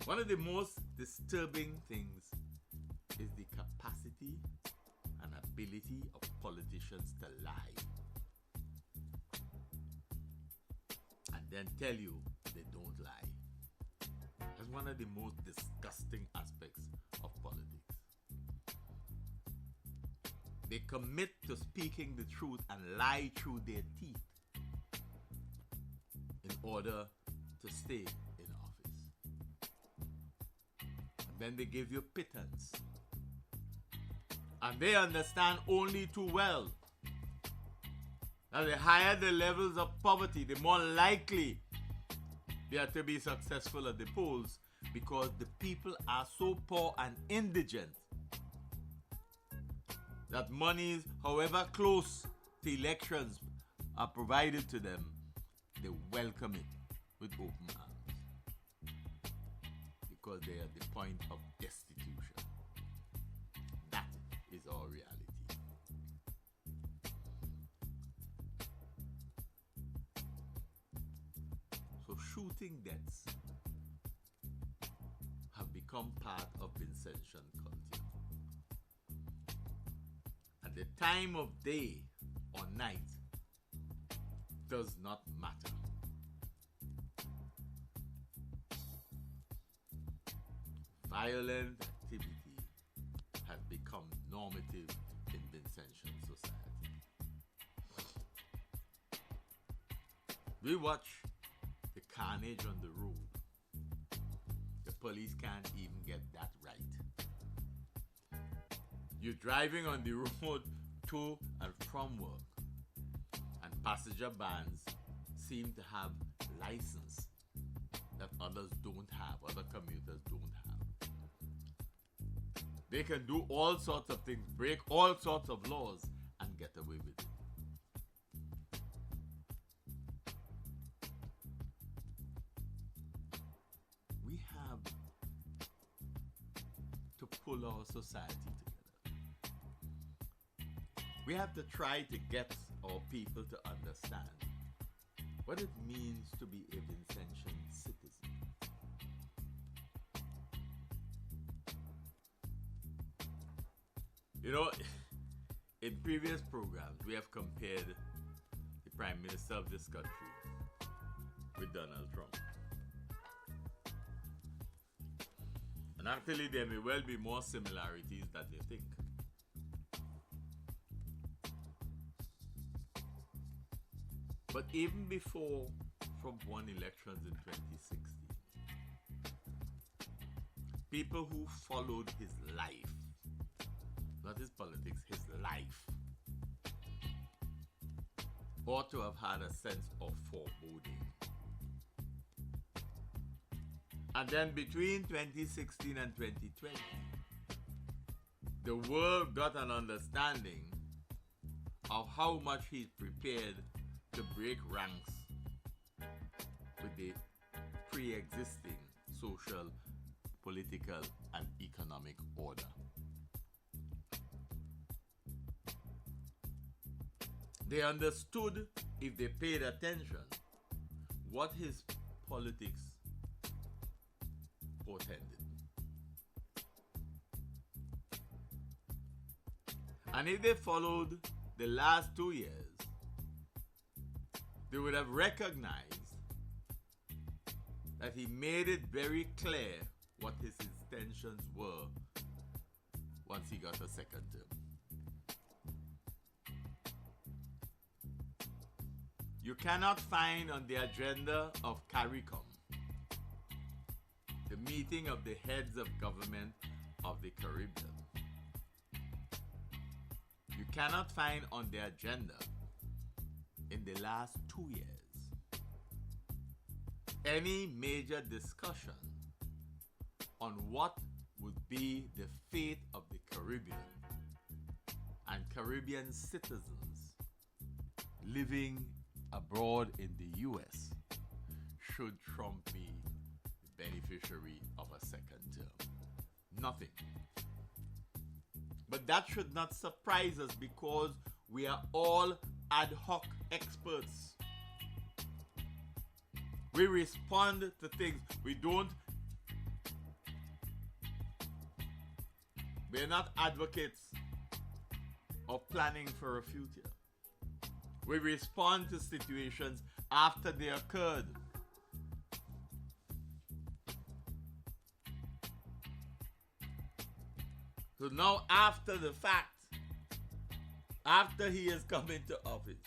A: One of the most disturbing things is the capacity and ability of politicians to lie and then tell you they don't lie. That's one of the most disgusting aspects of politics. They commit to speaking the truth and lie through their teeth in order to stay in office. And then they give you pittance. And they understand only too well that the higher the levels of poverty, the more likely they are to be successful at the polls, because the people are so poor and indigent that monies, however close to elections are provided to them, they welcome it with open arms because they are at the point of destitution. That is our reality. So shooting deaths have become part of Vincentian culture. At the time of day or night does not matter. Violent activity has become normative in Vincentian society. We watch the carnage on the road. The police can't even get that right. You're driving on the road to and from work, and passenger vans seem to have license that others don't have, other commuters don't have. They can do all sorts of things, break all sorts of laws, and get away with it. We have to pull our society together. We have to try to get our people to understand what it means to be a Vincentian citizen. You know, in previous programs, we have compared the Prime Minister of this country with Donald Trump. And actually, there may well be more similarities than you think. But even before Trump won elections in 2016, people who followed his life, not his politics, his life, ought to have had a sense of foreboding. And then between 2016 and 2020, the world got an understanding of how much he's prepared to break ranks with the pre-existing social, political, and economic order. They understood, if they paid attention, what his politics portended. And if they followed the last 2 years, they would have recognized that he made it very clear what his intentions were once he got a second term. You cannot find on the agenda of CARICOM, the meeting of the heads of government of the Caribbean. You cannot find on the agenda in the last 2 years any major discussion on what would be the fate of the Caribbean and Caribbean citizens living abroad in the US should Trump be the beneficiary of a second term. Nothing. But that should not surprise us, because we are all ad hoc experts. We respond to things. We're not advocates of planning for a future. We respond to situations after they occurred. So now, after the fact, after he has come into office,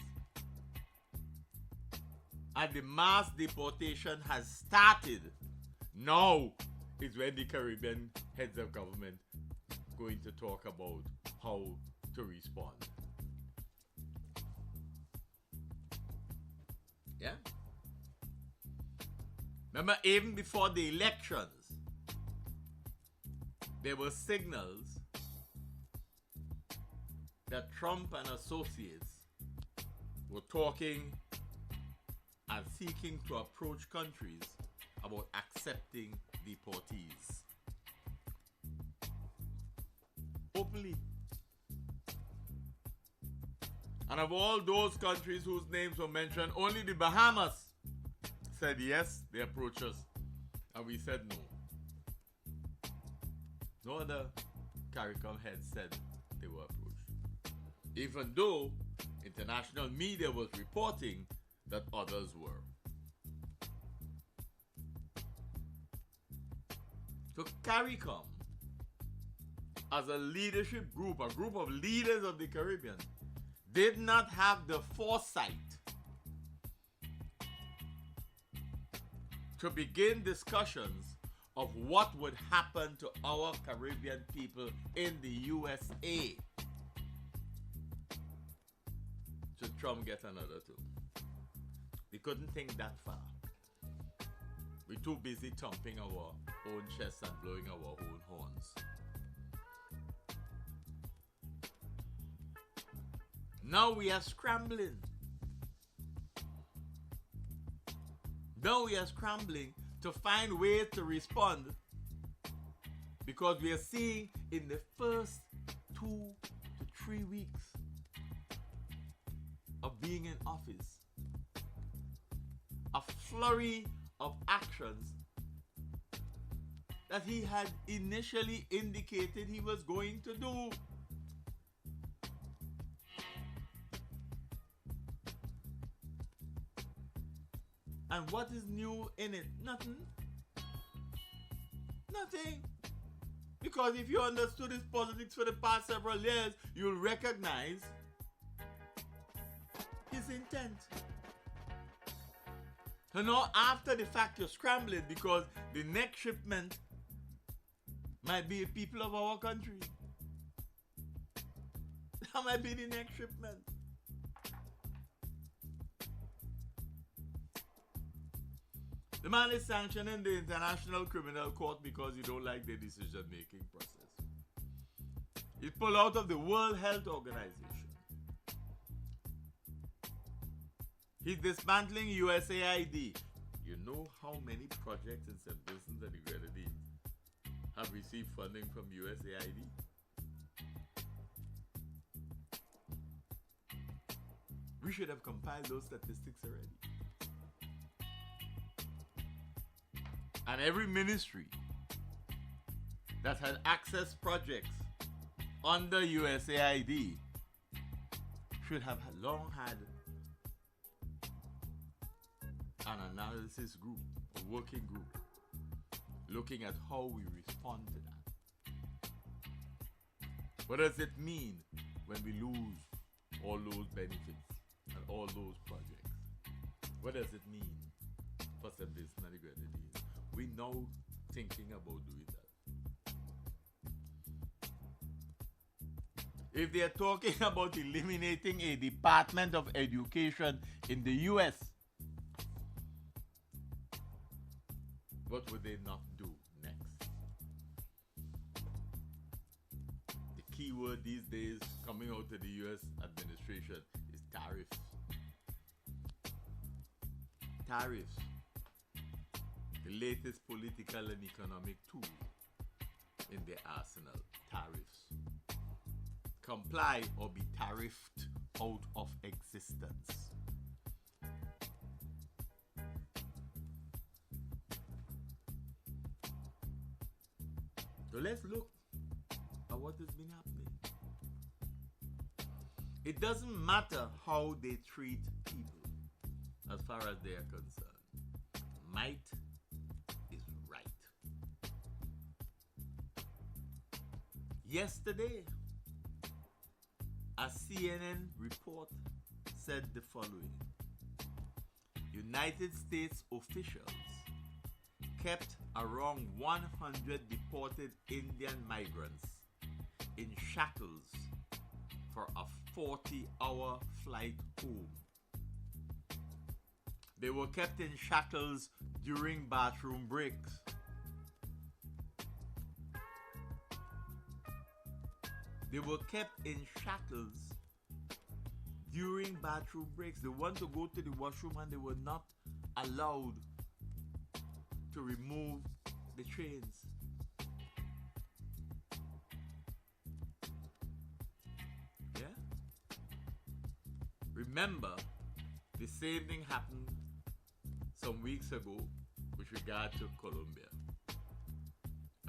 A: and the mass deportation has started, now is when the Caribbean heads of government going to talk about how to respond. Yeah? Remember, even before the elections, there were signals that Trump and associates were talking and seeking to approach countries about accepting deportees openly. And of all those countries whose names were mentioned, only the Bahamas said yes, they approached us, and we said no. No other CARICOM heads said they were approached, even though international media was reporting that others were. So CARICOM, as a leadership group, a group of leaders of the Caribbean, did not have the foresight to begin discussions of what would happen to our Caribbean people in the USA should Trump get another term. We couldn't think that far. We're too busy thumping our own chests and blowing our own horns. Now we are scrambling. Now we are scrambling to find ways to respond, because we are seeing in the first 2 to 3 weeks of being in office a flurry of actions that he had initially indicated he was going to do. And what is new in it? Nothing. Nothing. Because if you understood his politics for the past several years, you'll recognize his intent. And now after the fact, you're scrambling because the next shipment might be people of our country. That might be the next shipment. The man is sanctioning the International Criminal Court because he don't like their decision-making process. He pulled out of the World Health Organization. He's dismantling USAID. You know how many projects in St. Vincent and the Grenadines have received funding from USAID? We should have compiled those statistics already. And every ministry that had access projects under USAID should have long had an analysis group, a working group, looking at how we respond to that. What does it mean when we lose all those benefits and all those projects? What does it mean for St. Vincent and the Grenadines? We now thinking about doing that. If they are talking about eliminating a Department of Education in the US, what would they not do next? The key word these days coming out of the US administration is tariffs. Tariffs. The latest political and economic tool in their arsenal, tariffs. Comply or be tariffed out of existence. So let's look at what has been happening. It doesn't matter how they treat people as far as they are concerned. Might is right. Yesterday, a CNN report said the following. United States officials kept around 100 deported Indian migrants in shackles for a 40-hour flight home. They were kept in shackles during bathroom breaks. They were kept in shackles during bathroom breaks. They want to go to the washroom and they were not allowed to remove the chains. Yeah? Remember, the same thing happened some weeks ago with regard to Colombia.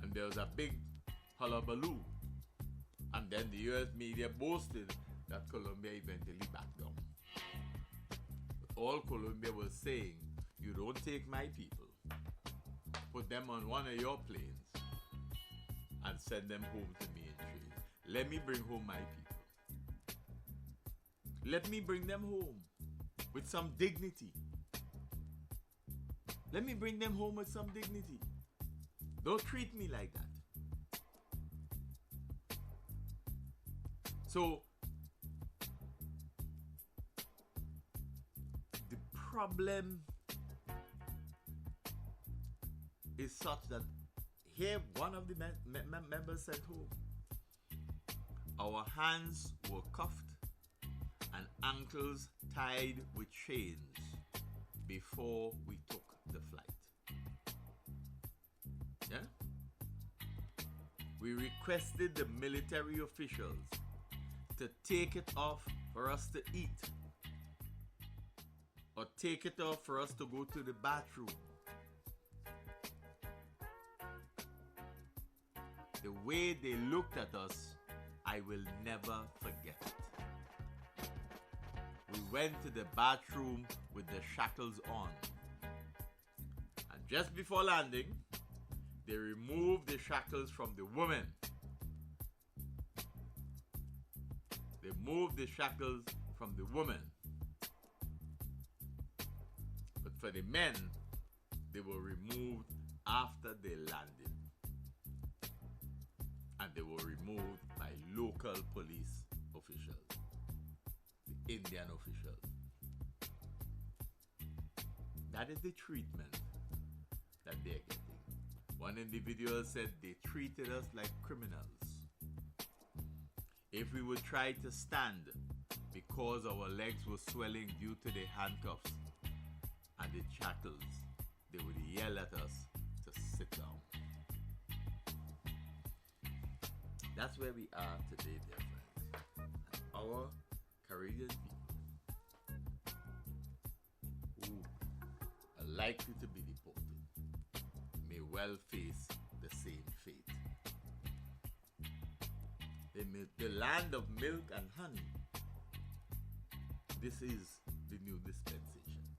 A: And there was a big hullabaloo. And then the US media boasted that Colombia eventually backed down. But all Colombia was saying, you don't take my people, put them on one of your planes, and send them home to me in trains. Let me bring home my people. Let me bring them home with some dignity. Let me bring them home with some dignity. Don't treat me like that. So, the problem is such that here one of the members said home, our hands were cuffed and ankles tied with chains before we took the flight. Yeah? We requested the military officials to take it off for us to eat, or take it off for us to go to the bathroom. The way they looked at us, I will never forget it. We went to the bathroom with the shackles on. And just before landing, they removed the shackles from the women. They moved the shackles from the women. But for the men, they were removed after they landed. And they were removed by local police officials, the Indian officials. That is the treatment that they're getting. One individual said they treated us like criminals. If we would try to stand because our legs were swelling due to the handcuffs and the shackles, they would yell at us to sit down. That's where we are today, dear friends. Our Caribbean people who are likely to be deported may well face the same fate. The land of milk and honey. This is the new dispensation.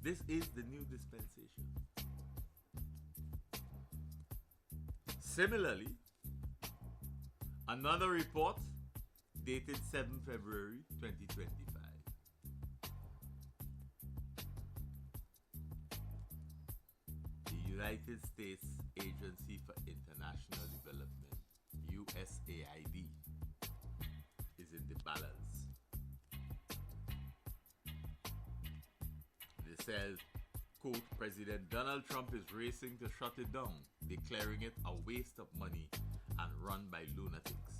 A: This is the new dispensation. Similarly, another report dated 7 February 2025. The United States Agency for International Development, USAID, is in the balance. It says, quote, President Donald Trump is racing to shut it down, declaring it a waste of money and run by lunatics.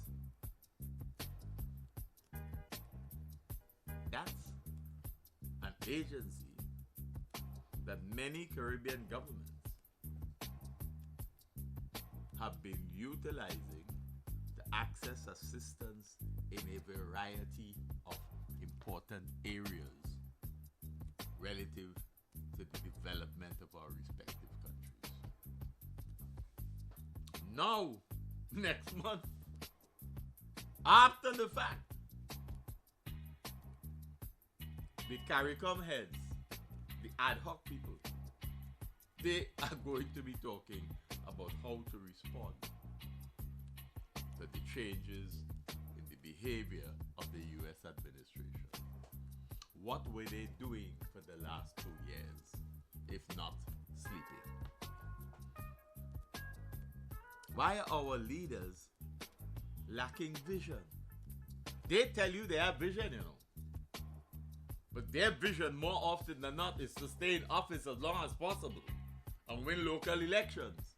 A: That's an agency that many Caribbean governments have been utilizing to access assistance in a variety of important areas relative to the development of our respective countries. Now, next month, after the fact, the CARICOM heads, the ad hoc people, they are going to be talking about how to respond to the changes in the behavior of the U.S. administration. What were they doing for the last 2 years, if not sleeping? Why are our leaders lacking vision? They tell you they have vision, you know. But their vision, more often than not, is to stay in office as long as possible and win local elections.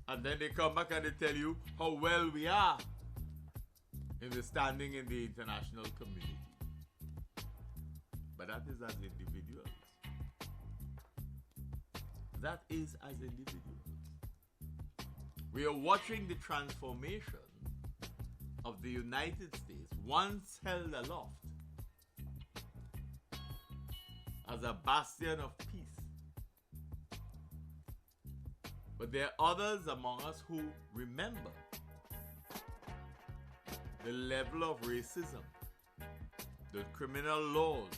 A: And then they come back and they tell you how well we are in the standing in the international community. But that is as individuals. That is as individuals. We are watching the transformation of the United States, once held aloft as a bastion of peace. But there are others among us who remember the level of racism, the criminal laws,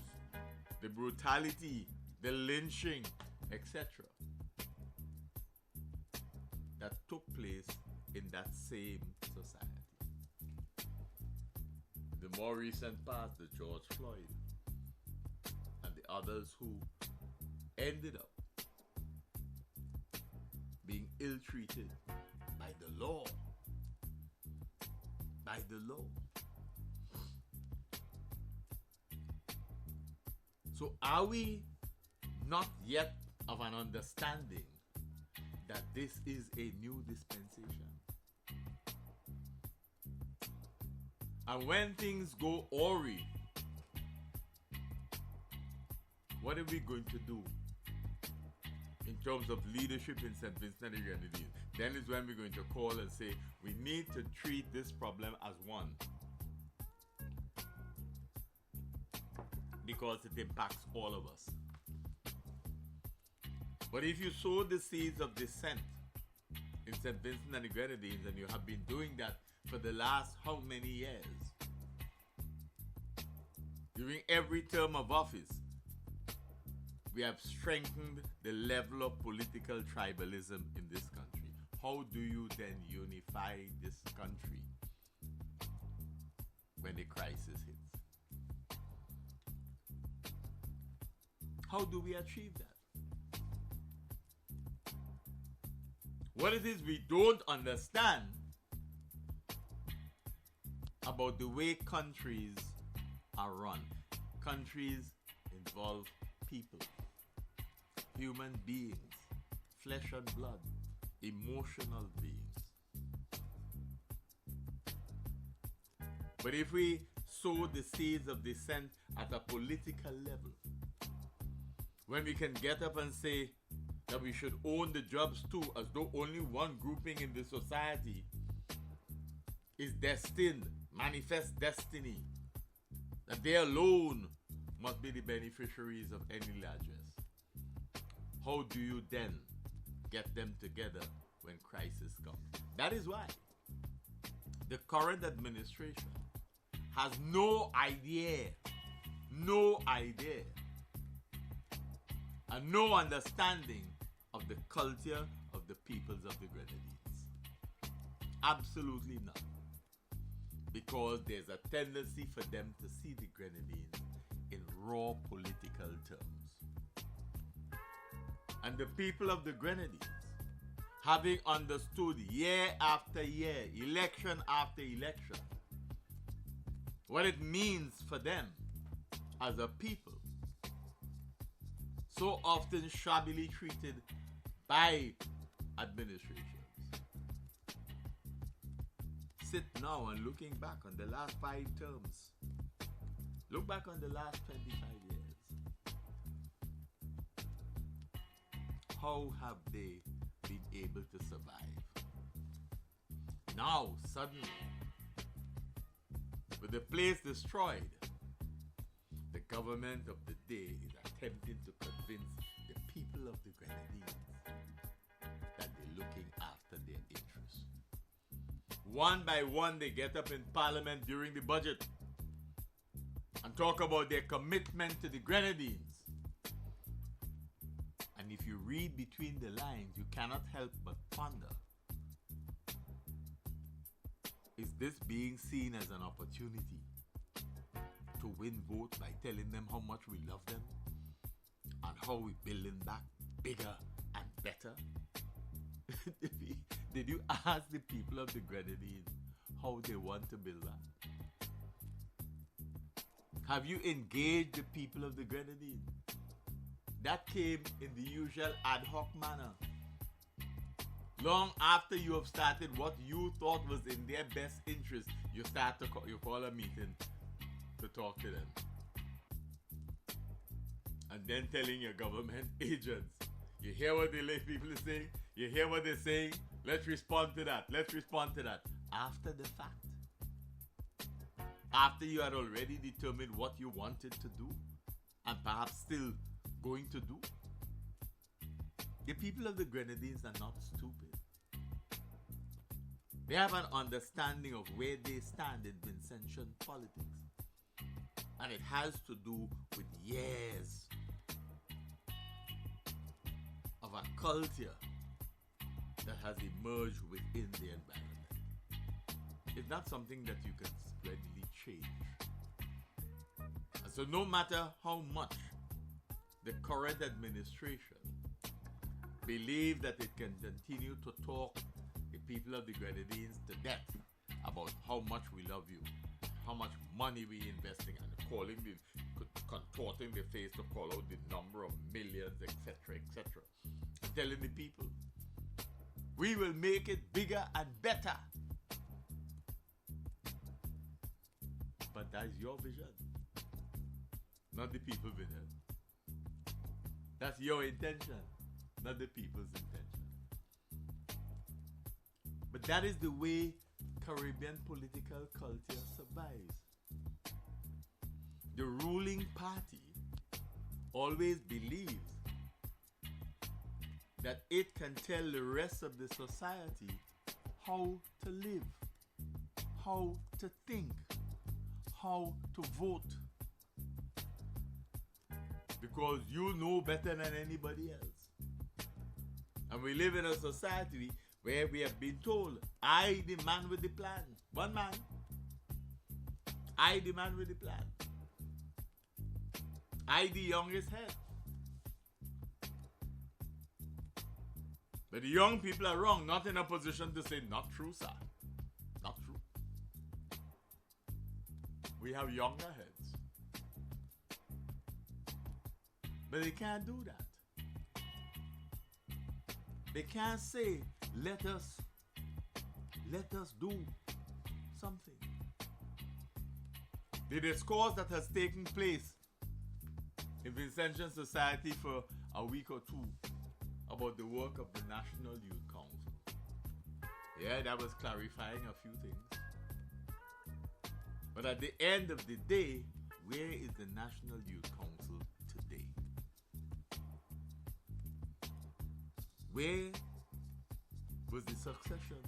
A: the brutality, the lynching, etc. that took place in that same society. The more recent past, the George Floyd and the others who ended up being ill-treated by the law. By the law. So are we not yet of an understanding that this is a new dispensation? And when things go awry, what are we going to do in terms of leadership in St. Vincent and the Grenadines? Then is when we're going to call and say, we need to treat this problem as one, because it impacts all of us. But if you sow the seeds of dissent in St. Vincent and the Grenadines, and you have been doing that for the last how many years? During every term of office, we have strengthened the level of political tribalism in this country. How do you then unify this country when the crisis hits? How do we achieve that? What it is we don't understand about the way countries are run. Countries involve people, human beings, flesh and blood, emotional beings. But if we sow the seeds of dissent at a political level, when we can get up and say that we should own the jobs too, as though only one grouping in the society is destined, manifest destiny, that they alone must be the beneficiaries of any largesse. How do you then get them together when crisis comes? That is why the current administration has no idea, and no understanding of the culture of the peoples of the Grenadines. Absolutely none. Because there's a tendency for them to see the Grenadines in raw political terms. And the people of the Grenadines, having understood year after year, election after election, what it means for them as a people, so often shabbily treated by administrations. Sit now and looking back on the last 5 terms. Look back on the last 25 years. How have they been able to survive? Now, suddenly, with the place destroyed, the government of the day is attempting to convince the people of the Grenadines that they're looking after their interests. One by one, they get up in Parliament during the budget and talk about their commitment to the Grenadines. And if you read between the lines, you cannot help but ponder, is this being seen as an opportunity to win votes by telling them how much we love them and how we build them back bigger and better? Did you ask the people of the Grenadines how they want to build that? Have you engaged the people of the Grenadines? That came in the usual ad hoc manner. Long after you have started what you thought was in their best interest, you call a meeting to talk to them. And then telling your government agents, you hear what the lay people are saying? You hear what they're saying? Let's respond to that. Let's respond to that. After the fact. After you had already determined what you wanted to do and perhaps still going to do. The people of the Grenadines are not stupid. They have an understanding of where they stand in Vincentian politics. And it has to do with years of a culture that has emerged within the environment. It's not something that you can readily change. And so no matter how much the current administration believe that it can continue to talk the people of the Grenadines to death about how much we love you, how much money we investing and contorting the face to call out the number of millions, etc., etc. Telling the people, we will make it bigger and better. But that's your vision, not the people's vision. That's your intention, not the people's intention. But that is the way Caribbean political culture survives. The ruling party always believes that it can tell the rest of the society how to live, how to think, how to vote. Because you know better than anybody else. And we live in a society where we have been told, I the man with the plan. One man. I the man with the plan. I the youngest head. But the young people are wrong, not in a position to say, not true, sir. Not true. We have younger heads. But they can't do that. They can't say, let us do something. The discourse that has taken place in Vincentian Society for a week or two about the work of the National Youth Council. Yeah, that was clarifying a few things. But at the end of the day, where is the National Youth Council today? Where was the succession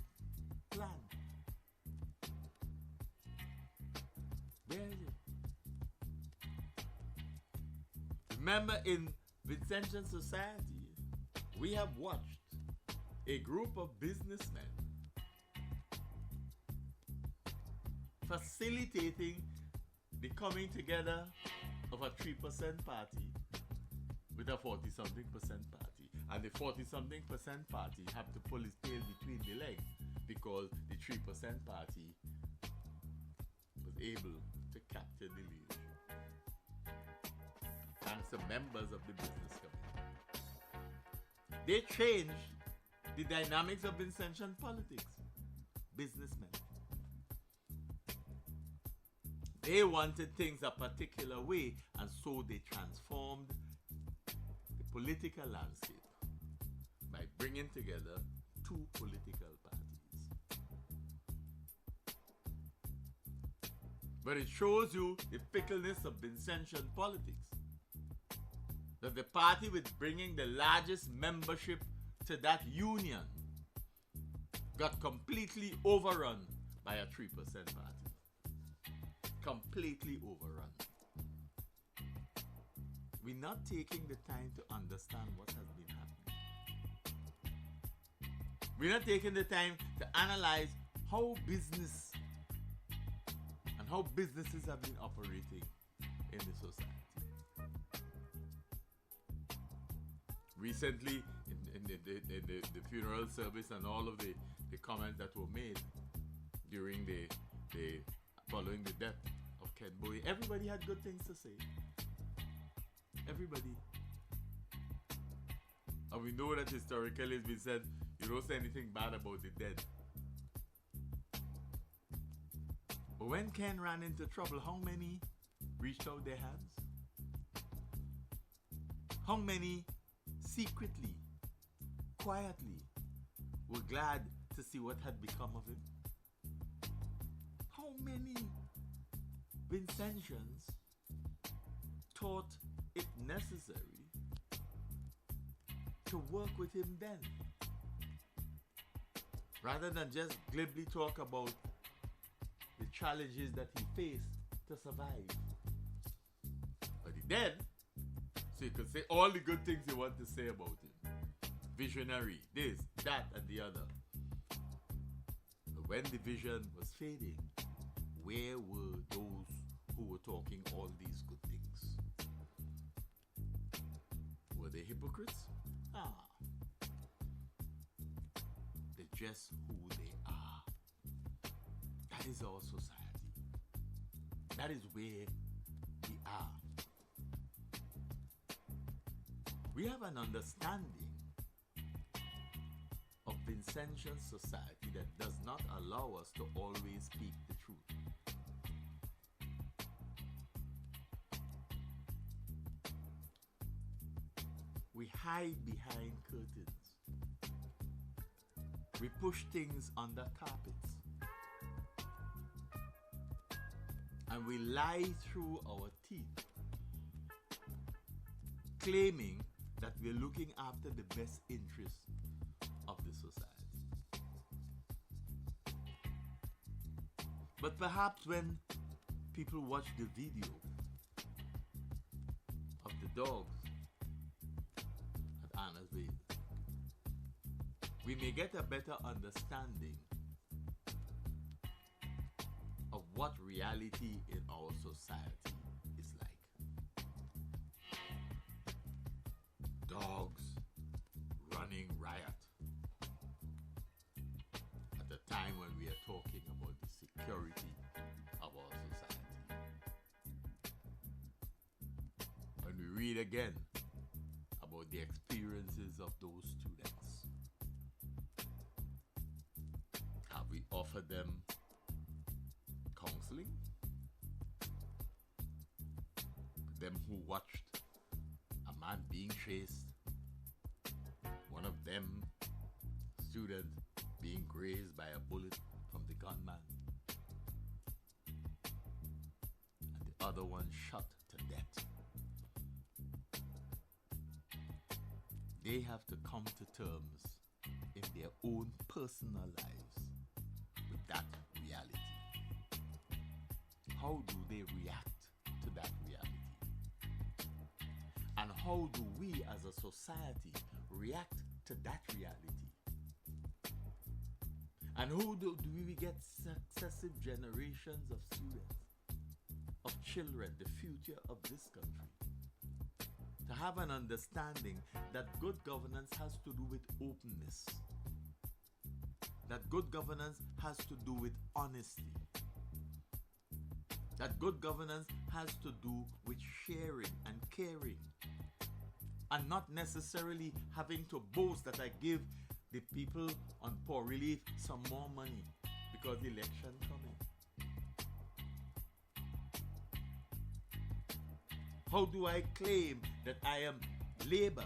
A: plan? Where is it? Remember, in Vincentian Society, we have watched a group of businessmen facilitating the coming together of a 3% party with a 40-something percent party. And the 40-something percent party have to pull his tail between the legs because the 3% party was able to capture the leadership. Thanks to members of the business community. They changed the dynamics of Vincentian politics. Businessmen. They wanted things a particular way, and so they transformed the political landscape by bringing together two political parties. But it shows you the fickleness of Vincentian politics. That the party with bringing the largest membership to that union got completely overrun by a 3% party. Completely overrun. We're not taking the time to understand what has been happening. We're not taking the time to analyze how business and how businesses have been operating in the society. Recently, in the funeral service and all of the comments that were made during the following the death of Ken Bowie, everybody had good things to say. Everybody. And we know that historically it's been said, you don't say anything bad about the dead. But when Ken ran into trouble, how many reached out their hands? How many secretly, quietly, were glad to see what had become of him? How many Vincentians thought it necessary to work with him then? Rather than just glibly talk about the challenges that he faced to survive. But he did. So you could say all the good things you want to say about him. Visionary, this, that, and the other. But when the vision was fading, where were those who were talking all these good things? Were they hypocrites? They're just who they are. That is our society. That is where we are. We have an understanding of Vincentian society that does not allow us to always speak the truth. We hide behind curtains. We push things under carpets. And we lie through our teeth, claiming that we're looking after the best interests of the society. But perhaps when people watch the video of the dogs at Anna's Wade, we may get a better understanding of what reality in our society is like. Dogs running riot at a time when we are talking about the security of our society. When we read again about the experiences of those students, have we offered them counseling? Them who watched a man being chased, one of them student being grazed by a bullet from the gunman, and the other one shot to death. They have to come to terms in their own personal lives with that reality. How do they react to that reality? And how do we as a society react to that reality? And how do we get successive generations of students, of children, the future of this country, to have an understanding that good governance has to do with openness, that good governance has to do with honesty, that good governance has to do with sharing and caring, and not necessarily having to boast that I give the people on poor relief some more money because the election coming. How do I claim that I am labor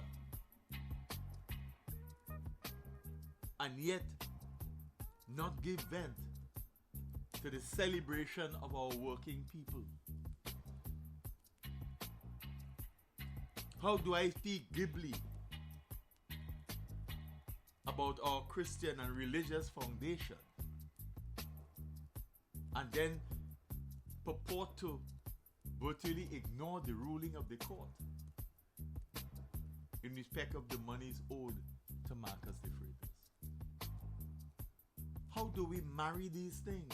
A: and yet not give vent to the celebration of our working people? How do I speak glibly about our Christian and religious foundation and then purport to virtually ignore the ruling of the court in respect of the monies owed to Marcus de Freitas? How do we marry these things?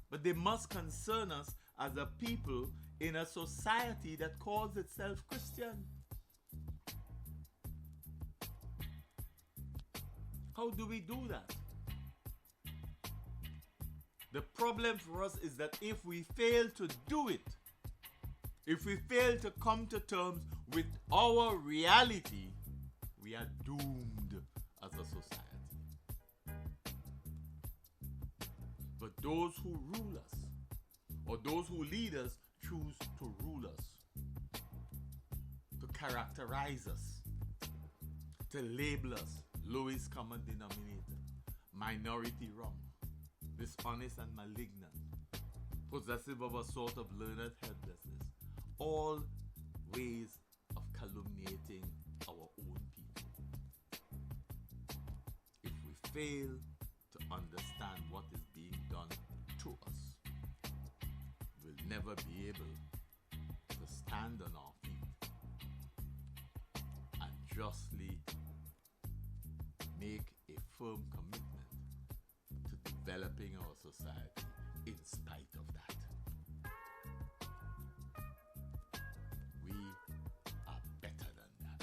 A: But they must concern us as a people in a society that calls itself Christian. How do we do that? The problem for us is that if we fail to do it, if we fail to come to terms with our reality, we are doomed as a society. But those who rule us, or those who lead us, choose to rule us, to characterize us, to label us lowest common denominator, minority wrong, dishonest and malignant, possessive of a sort of learned helplessness, all ways of calumniating our own people. If we fail to understand what is being done to us, we'll never be able to stand on our feet and justly make a firm commitment to developing our society in spite of that. We are better than that.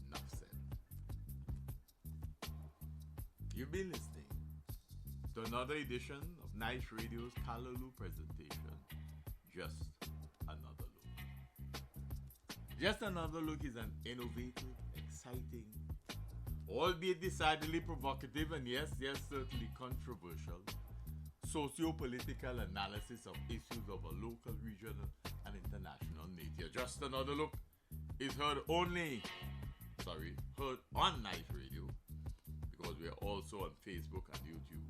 A: Enough said. You've been listening to another edition of Nice Radio's Callaloo presentation, Just Another Look. Just Another Look is an innovative, exciting, albeit decidedly provocative and yes, certainly controversial, socio-political analysis of issues of a local, regional, and international nature. Just Another Look is heard on Nice Radio, because we are also on Facebook and YouTube.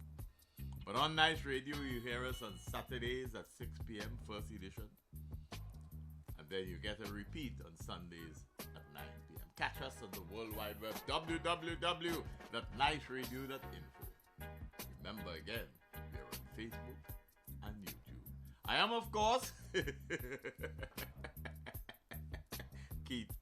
A: But on Nice Radio, you hear us on Saturdays at 6 p.m., first edition. And then you get a repeat on Sundays at 9 p.m. Catch us on the World Wide Web, www.niceradio.info. Remember again, we are on Facebook and YouTube. I am, of course, Keith